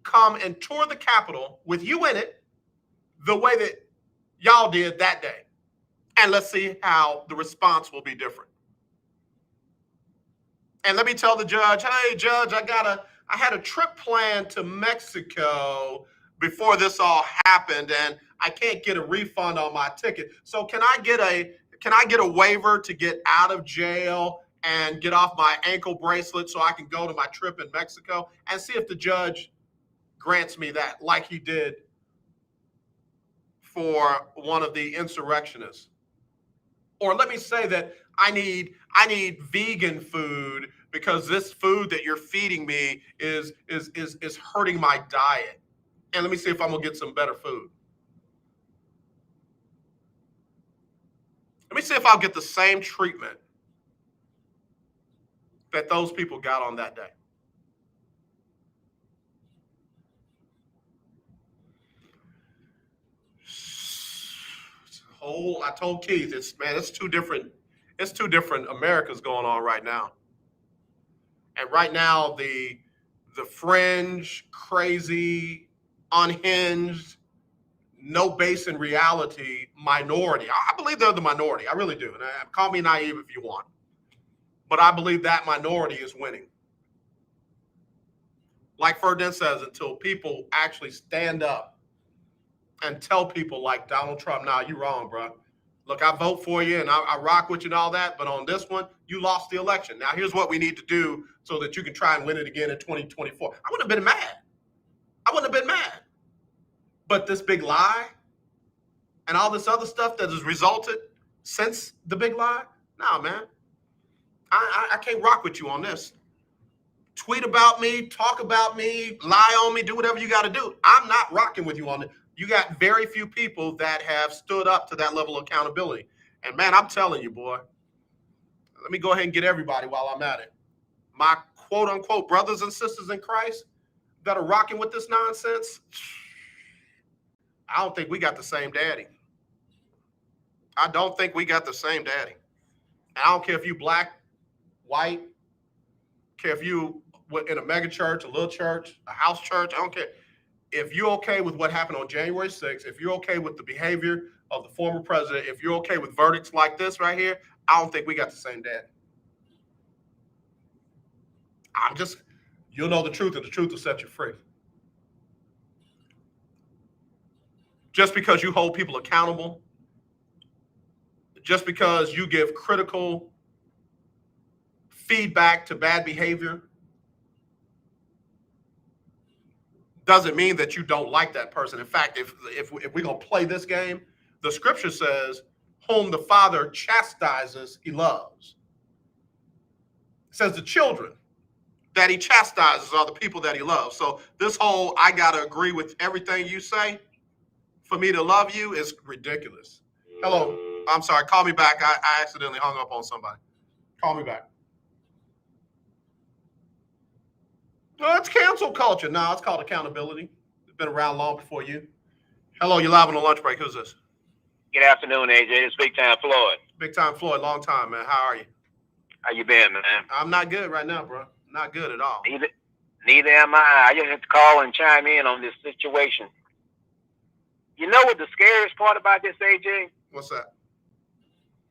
come and tour the Capitol with you in it the way that y'all did that day. And let's see how the response will be different. And let me tell the judge, hey, judge, I had a trip planned to Mexico before this all happened, and I can't get a refund on my ticket. So can I get a waiver to get out of jail and get off my ankle bracelet so I can go to my trip in Mexico? And see if the judge grants me that, like he did for one of the insurrectionists. Or let me say that I need vegan food because this food that you're feeding me is hurting my diet. And let me see if I'm gonna get some better food. Let me see if I'll get the same treatment that those people got on that day. I told Keith, it's two different Americas going on right now. And right now, the fringe, crazy, unhinged, no base in reality minority. I believe they're the minority. I really do. And call me naive if you want. But I believe that minority is winning. Like Ferdinand says, until people actually stand up and tell people like Donald Trump, nah, you're wrong, bro. Look, I vote for you and I rock with you and all that, but on this one, you lost the election. Now, here's what we need to do so that you can try and win it again in 2024. I wouldn't have been mad. But this big lie and all this other stuff that has resulted since the big lie, nah, man. I can't rock with you on this. Tweet about me, talk about me, lie on me, do whatever you got to do. I'm not rocking with you on it. You got very few people that have stood up to that level of accountability. And man, I'm telling you, boy, let me go ahead and get everybody while I'm at it. My quote unquote brothers and sisters in Christ that are rocking with this nonsense, I don't think we got the same daddy. I don't think we got the same daddy. And I don't care if you black, white, care if you in a mega church, a little church, a house church, I don't care. If you're okay with what happened on January 6th, if you're okay with the behavior of the former president, if you're okay with verdicts like this right here, I don't think we got the same daddy. You'll know the truth, and the truth will set you free. Just because you hold people accountable, just because you give critical feedback to bad behavior, doesn't mean that you don't like that person. In fact, if we're going to play this game, the scripture says, whom the Father chastises, he loves. It says the children that he chastises are the people that he loves. So this whole, I got to agree with everything you say for me to love you is ridiculous. Hello. I'm sorry. Call me back. I accidentally hung up on somebody. Call me back. No, it's cancel culture. No, it's called accountability. It's been around long before you. Hello, you're live on the lunch break. Who's this? Good afternoon, AJ. It's Big Time Floyd. Big Time Floyd. Long time, man. How are you? How you been, man? I'm not good right now, bro. Not good at all. Neither am I. I just had to call and chime in on this situation. You know what the scariest part about this, AJ? What's that?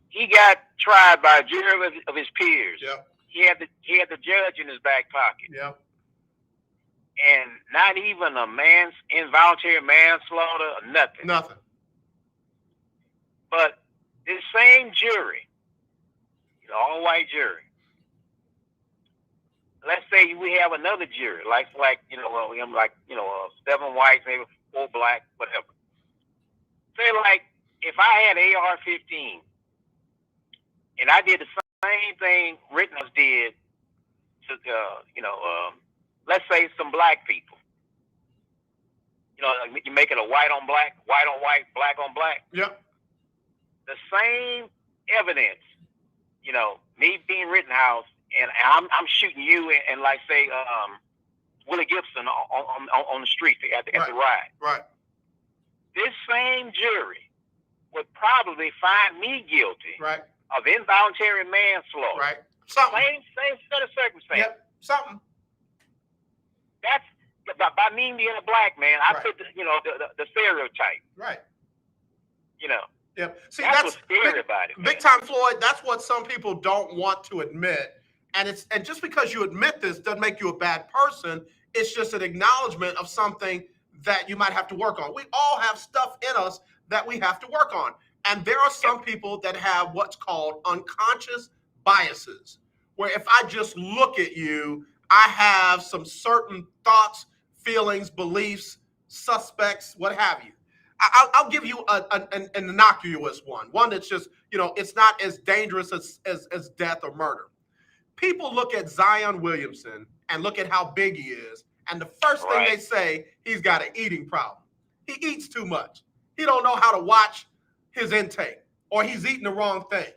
He got tried by a jury of his peers. Yep. He had the judge in his back pocket. Yep. And not even a involuntary manslaughter or nothing. Nothing. But this same jury, all white jury. Let's say we have another jury, like 7 whites, maybe 4 black, whatever. Say like if I had AR-15 and I did the same thing Rittenhouse did to let's say some black people. You make it a white on black, white on white, black on black. Yep. The same evidence, me being Rittenhouse, and I'm shooting you and like say Willie Gibson on the street at the ride. Right. This same jury would probably find me guilty of involuntary manslaughter. Right. Something. Same set of circumstances. Yep. Something. That's by me being a black man. I put the stereotype. Right. Yep. See, that's what's scary about it. Big Time Floyd, that's what some people don't want to admit. And just because you admit this doesn't make you a bad person. It's just an acknowledgement of something that you might have to work on. We all have stuff in us that we have to work on. And there are some people that have what's called unconscious biases, where if I just look at you, I have some certain thoughts, feelings, beliefs, suspects, what have you. I'll give you an innocuous one that's just, it's not as dangerous as death or murder. People look at Zion Williamson and look at how big he is, and the first thing they say, he's got an eating problem. He eats too much. He don't know how to watch his intake, or he's eating the wrong thing.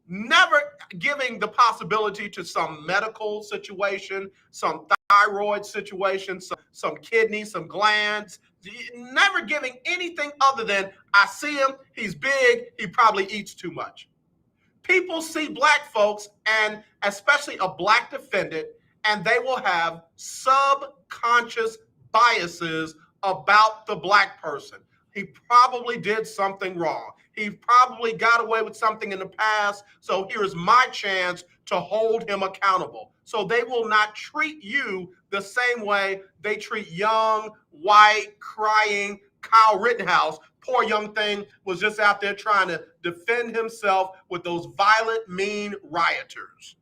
Never giving the possibility to some medical situation, some thyroid situation, some kidney, some glands, never giving anything other than, I see him, he's big, he probably eats too much. People see black folks, and especially a black defendant, and they will have subconscious biases about the black person. He probably did something wrong. He probably got away with something in the past, so here's my chance to hold him accountable. So they will not treat you the same way they treat young, white, crying Kyle Rittenhouse. Poor young thing was just out there trying to defend himself with those violent, mean rioters.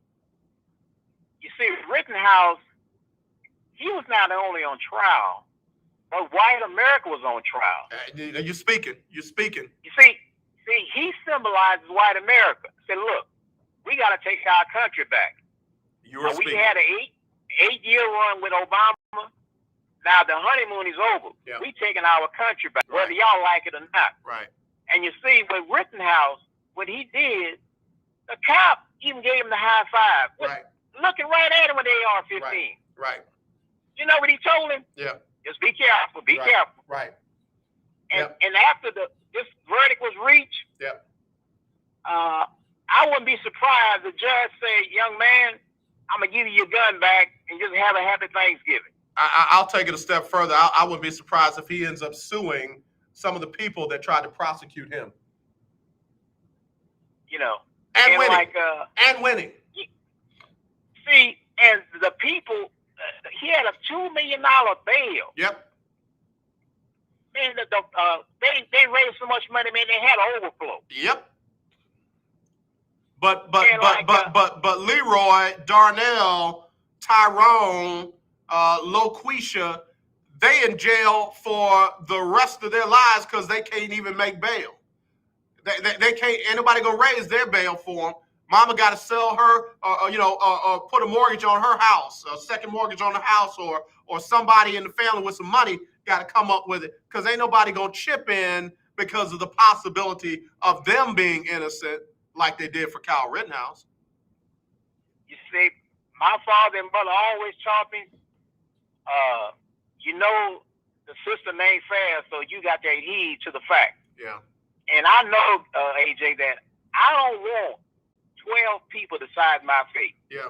You see, Rittenhouse, he was not only on trial, but white America was on trial. You're speaking. You see, he symbolizes white America. Said, look, we got to take our country back. We had an eight-year run with Obama. Now the honeymoon is over. Yeah. We taking our country back, whether y'all like it or not. Right. And you see, with Rittenhouse, what he did, the cop even gave him the high five. Right. Looking right at him with the AR-15. Right. You know what he told him? Yeah. Just be careful. Be careful. Right. And after this verdict was reached, I wouldn't be surprised if the judge said, young man, I'm going to give you your gun back and just have a happy Thanksgiving. I'll take it a step further. I wouldn't be surprised if he ends up suing some of the people that tried to prosecute him. You know. And winning. And winning. See, and the people, he had a $2 million bail. Yep. Man, they raised so much money, man, they had an overflow. Yep. But Leroy, Darnell, Tyrone, Loquisha, they in jail for the rest of their lives because they can't even make bail. They can't. Anybody gonna raise their bail for them? Mama got to sell her, or put a mortgage on her house, a second mortgage on the house, or somebody in the family with some money got to come up with it because ain't nobody gonna chip in because of the possibility of them being innocent, like they did for Kyle Rittenhouse. You see, my father and brother always taught me, the system ain't fair, so you got to heed to the fact. Yeah. And I know, AJ, that I don't want 12 people decide my fate. Yeah.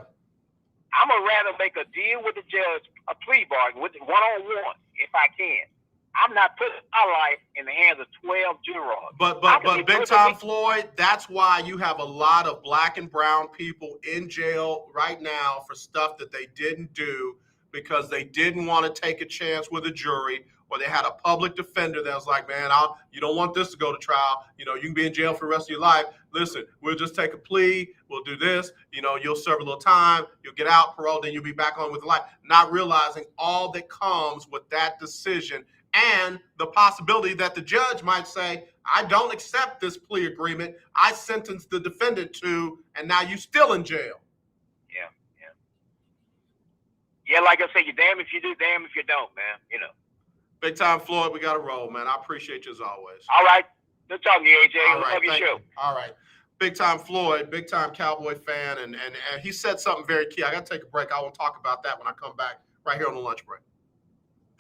I'm going to rather make a deal with the judge, a plea bargain, with one-on-one, if I can. I'm not putting my life in the hands of 12 jurors. But Big Time Floyd, that's why you have a lot of black and brown people in jail right now for stuff that they didn't do because they didn't want to take a chance with a jury, or they had a public defender that was like, man, you don't want this to go to trial. You can be in jail for the rest of your life. Listen, we'll just take a plea. We'll do this. You'll serve a little time. You'll get out, parole, then you'll be back on with life. Not realizing all that comes with that decision and the possibility that the judge might say, I don't accept this plea agreement. I sentenced the defendant to, and now you're still in jail. Yeah, like I said, you're damn if you do, damn if you don't, man. Big Time Floyd, we got to roll, man. I appreciate you as always. All right. Good talking to you, AJ. All right, Love your show. All right. Big Time Floyd, big time Cowboy fan, and he said something very key. I got to take a break. I will talk about that when I come back right here on the lunch break.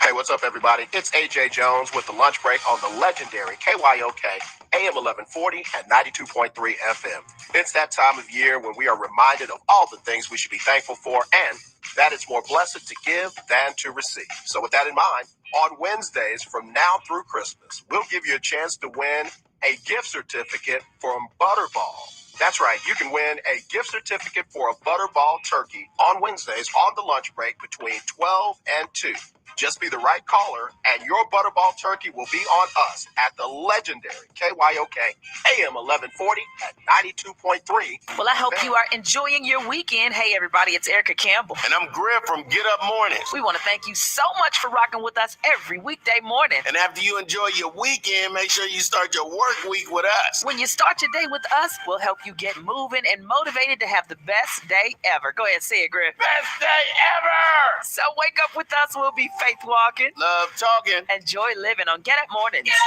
Hey, what's up, everybody? It's AJ Jones with the lunch break on the legendary KYOK AM 1140 and 92.3 FM. It's that time of year when we are reminded of all the things we should be thankful for, and that it's more blessed to give than to receive. So with that in mind, on Wednesdays from now through Christmas, we'll give you a chance to win a gift certificate from Butterball. That's right, you can win a gift certificate for a Butterball turkey on Wednesdays on the lunch break between 12 and 2. Just be the right caller, and your Butterball turkey will be on us at the legendary KYOK AM 1140 at 92.3. Well, I hope you are enjoying your weekend. Hey, everybody, it's Erica Campbell. And I'm Griff from Get Up Mornings. We want to thank you so much for rocking with us every weekday morning. And after you enjoy your weekend, make sure you start your work week with us. When you start your day with us, we'll help you get moving and motivated to have the best day ever. Go ahead, say it, Griff. Best day ever! So wake up with us. We'll be faith walking, love talking, enjoy living on Get Up Mornings. Get up.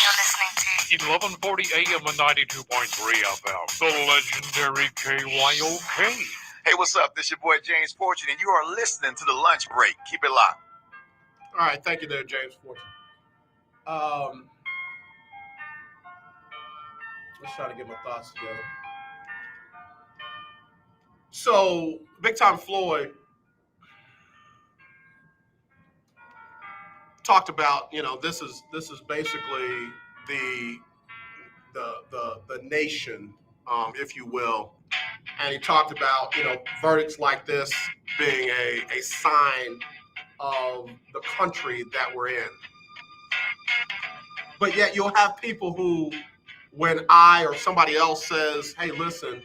You're listening to 1140 AM and 92.3 FM, the legendary KYOK. Hey, what's up? This your boy James Fortune, and you are listening to the lunch break. Keep it locked. All right, thank you there, James Fortune. Let's try to get my thoughts together. So, Big Time Floyd talked about, this is basically the nation, if you will, and he talked about verdicts like this being a sign of the country that we're in. But yet you'll have people who, when I or somebody else says, hey, listen,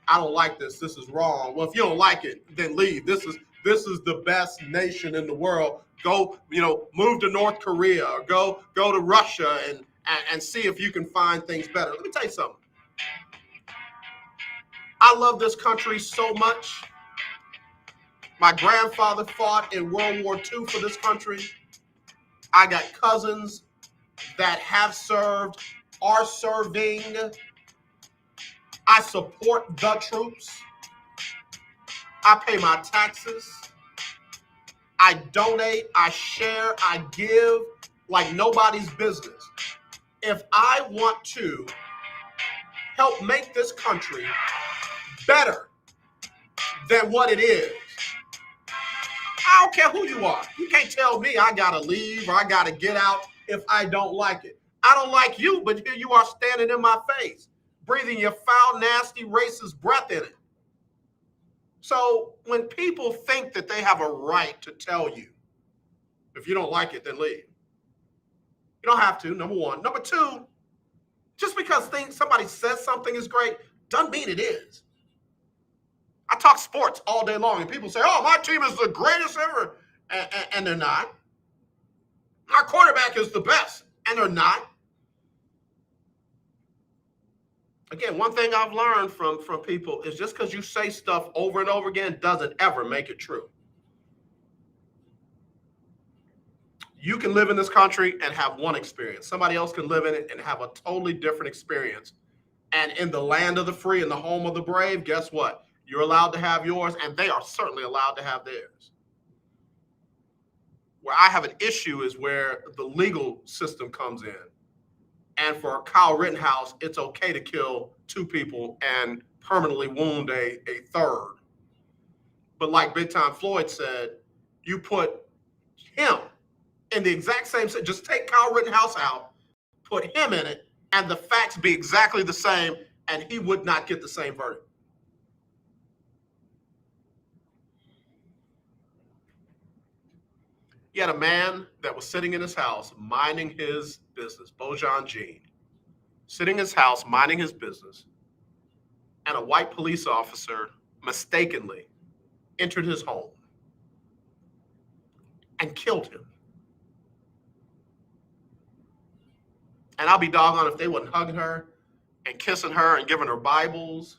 I don't like this. This is wrong. Well, if you don't like it, then leave. This this is the best nation in the world. Go, move to North Korea or go to Russia and see if you can find things better. Let me tell you something. I love this country so much. My grandfather fought in World War II for this country. I got cousins that have served, are serving. I support the troops. I pay my taxes. I donate, I share, I give like nobody's business. If I want to help make this country better than what it is, I don't care who you are. You can't tell me I gotta leave or I gotta get out if I don't like it. I don't like you, but here you are standing in my face, breathing your foul, nasty, racist breath in it. So when people think that they have a right to tell you, if you don't like it, then leave. You don't have to, number one. Number two, just because somebody says something is great doesn't mean it is. I talk sports all day long, and people say, oh, my team is the greatest ever, and they're not. Our quarterback is the best, and they're not. Again, one thing I've learned from people is just because you say stuff over and over again doesn't ever make it true. You can live in this country and have one experience. Somebody else can live in it and have a totally different experience. And in the land of the free and the home of the brave, guess what? You're allowed to have yours, and they are certainly allowed to have theirs. Where I have an issue is where the legal system comes in. And for Kyle Rittenhouse, it's okay to kill 2 people and permanently wound a third. But like Big Time Floyd said, you put him in the exact same, just take Kyle Rittenhouse out, put him in it, and the facts be exactly the same, and he would not get the same verdict. He had a man that was sitting in his house minding his business, Bojan Jean, sitting in his house minding his business, and a white police officer mistakenly entered his home and killed him. And I'll be doggone if they wasn't hugging her and kissing her and giving her Bibles,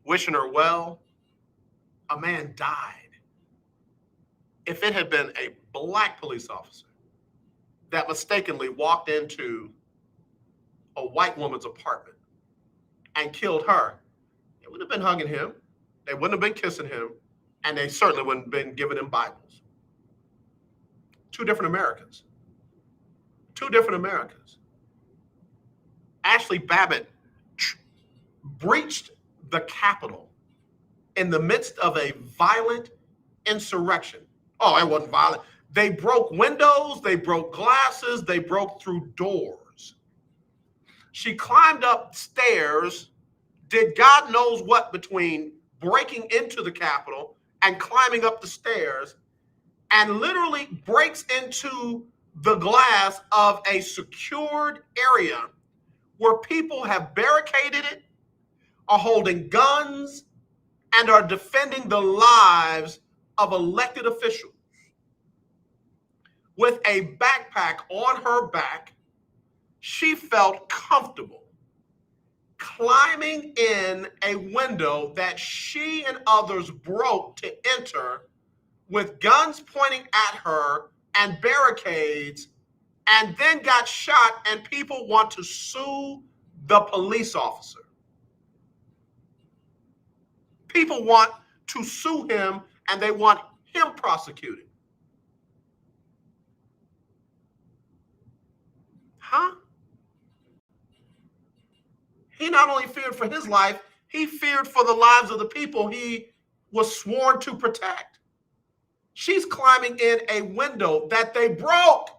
wishing her well. A man died. If it had been a black police officer that mistakenly walked into a white woman's apartment and killed her, they wouldn't have been hugging him, they wouldn't have been kissing him, and they certainly wouldn't have been giving him Bibles. 2 different Americans. 2 different Americans. Ashley Babbitt breached the Capitol in the midst of a violent insurrection. Oh, it wasn't violent. They broke windows, they broke glasses, they broke through doors. She climbed up stairs, did God knows what between breaking into the Capitol and climbing up the stairs, and literally breaks into the glass of a secured area where people have barricaded it, are holding guns, and are defending the lives of elected officials. With a backpack on her back, she felt comfortable climbing in a window that she and others broke to enter with guns pointing at her and barricades, and then got shot, and people want to sue the police officer. People want to sue him, and they want him prosecuted. Huh? He not only feared for his life, he feared for the lives of the people he was sworn to protect. She's climbing in a window that they broke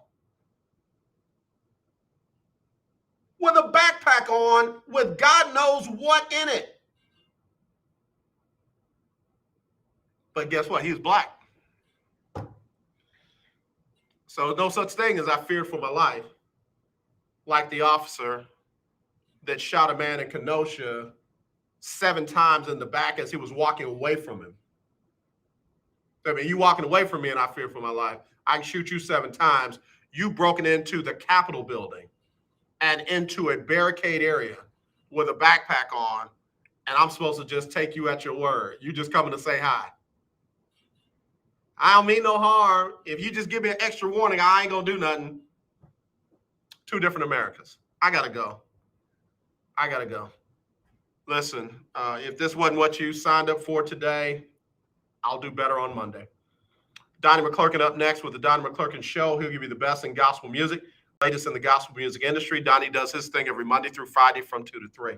with a backpack on with God knows what in it. But guess what? He was black. So no such thing as I feared for my life, like the officer that shot a man in Kenosha 7 times in the back as he was walking away from him. So, I mean, you walking away from me and I fear for my life. I can shoot you 7 times. You broken into the Capitol building and into a barricade area with a backpack on, and I'm supposed to just take you at your word. You just coming to say hi. I don't mean no harm. If you just give me an extra warning, I ain't gonna do nothing. 2 different Americas. I gotta go. Listen, if this wasn't what you signed up for today, I'll do better on Monday. Donnie McClurkin up next with the Donnie McClurkin Show. He'll give you the best in gospel music, latest in the gospel music industry. Donnie does his thing every Monday through Friday from 2 to 3.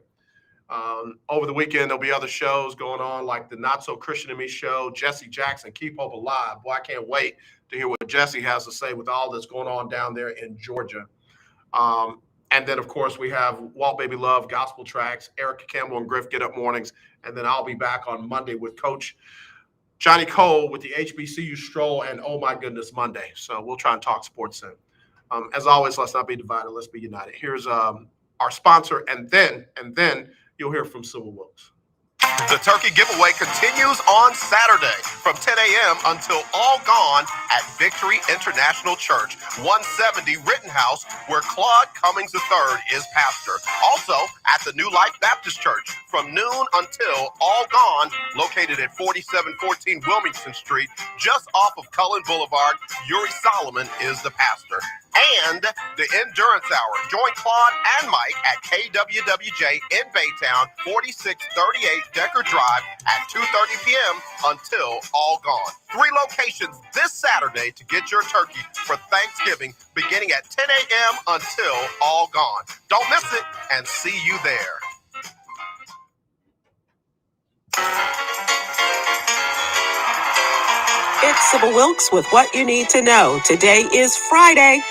Over the weekend, there'll be other shows going on, like the Not So Christian in Me show, Jesse Jackson, Keep Hope Alive. Boy, I can't wait to hear what Jesse has to say with all that's going on down there in Georgia. And then, of course, we have Walt Baby Love, Gospel Tracks, Erica Campbell and Griff Get Up Mornings. And then I'll be back on Monday with Coach Johnny Cole with the HBCU Stroll and Oh My Goodness Monday. So we'll try and talk sports soon. As always, let's not be divided. Let's be united. Here's our sponsor, and then you'll hear from Civil Wilkes. The turkey giveaway continues on Saturday from 10 a.m. until all gone at Victory International Church, 170 Rittenhouse, where Claude Cummings III is pastor. Also at the New Life Baptist Church from noon until all gone, located at 4714 Wilmington Street, just off of Cullen Boulevard. Yuri Solomon is the pastor. And the Endurance Hour. Join Claude and Mike at KWWJ in Baytown, 4638 Decker Drive at 2:30 p.m. until all gone. 3 locations this Saturday to get your turkey for Thanksgiving, beginning at 10 a.m. until all gone. Don't miss it, and see you there. It's Sybil Wilkes with what you need to know. Today is Friday.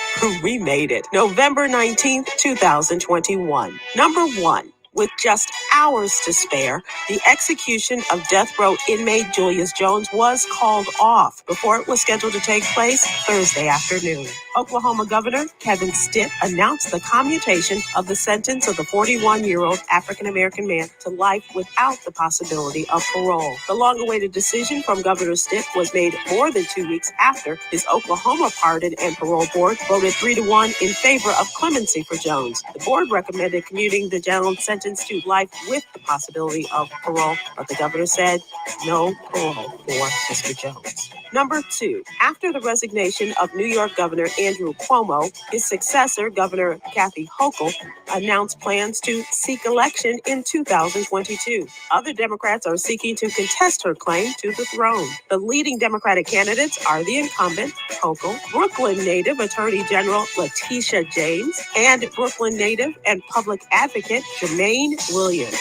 We made it. November 19th, 2021. Number 1. With just hours to spare, the execution of death row inmate Julius Jones was called off before it was scheduled to take place Thursday afternoon. Oklahoma Governor Kevin Stitt announced the commutation of the sentence of the 41-year-old African-American man to life without the possibility of parole. The long-awaited decision from Governor Stitt was made more than 2 weeks after his Oklahoma Pardon and Parole Board voted 3-1 in favor of clemency for Jones. The board recommended commuting the Jones sentence to life with the possibility of parole, but the governor said no parole for Mr. Jones. Number 2, after the resignation of New York Governor Andrew Cuomo, his successor, Governor Kathy Hochul, announced plans to seek election in 2022. Other Democrats are seeking to contest her claim to the throne. The leading Democratic candidates are the incumbent, Hochul, Brooklyn native Attorney General Letitia James, and Brooklyn native and public advocate Jermaine Williams.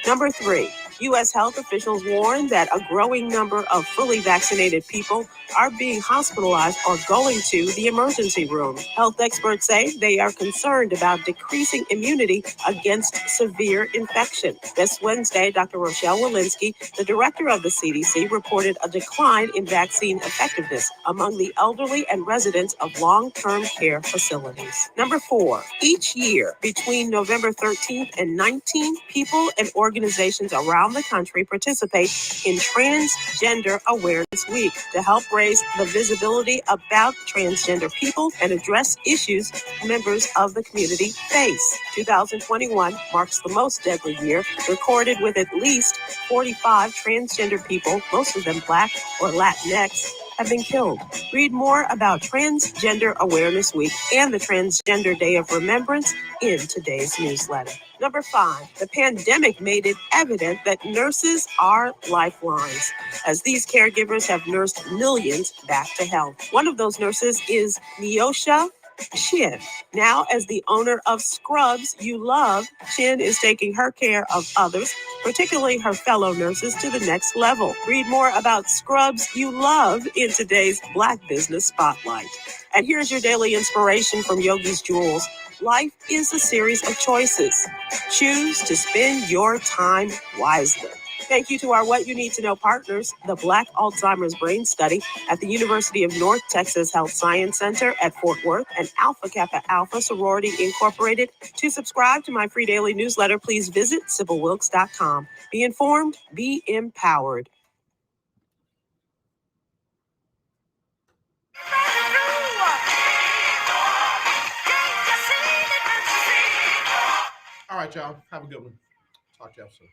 Number 3, U.S. health officials warn that a growing number of fully vaccinated people are being hospitalized or going to the emergency room. Health experts say they are concerned about decreasing immunity against severe infection. This Wednesday, Dr. Rochelle Walensky, the director of the CDC, reported a decline in vaccine effectiveness among the elderly and residents of long-term care facilities. Number 4, each year between November 13th and 19th, people and organizations around the country participate in Transgender Awareness Week to help raise the visibility about transgender people and address issues members of the community face. 2021 marks the most deadly year recorded, with at least 45 transgender people, most of them Black or Latinx, have been killed. Read more about Transgender Awareness Week and the Transgender Day of Remembrance in today's newsletter. Number 5, the pandemic made it evident that nurses are lifelines, as these caregivers have nursed millions back to health. One of those nurses is Neosha Chin. Now, as the owner of Scrubs You Love, Chin is taking her care of others, particularly her fellow nurses, to the next level. Read more about Scrubs You Love in today's Black Business Spotlight. And here's your daily inspiration from Yogi's Jewels. Life is a series of choices. Choose to spend your time wisely. Thank you to our What You Need to Know partners, the Black Alzheimer's Brain Study at the University of North Texas Health Science Center at Fort Worth, and Alpha Kappa Alpha Sorority Incorporated. To subscribe to my free daily newsletter, please visit SybilWilkes.com. Be informed, be empowered. right, y'all. Have a good one. Talk to y'all soon.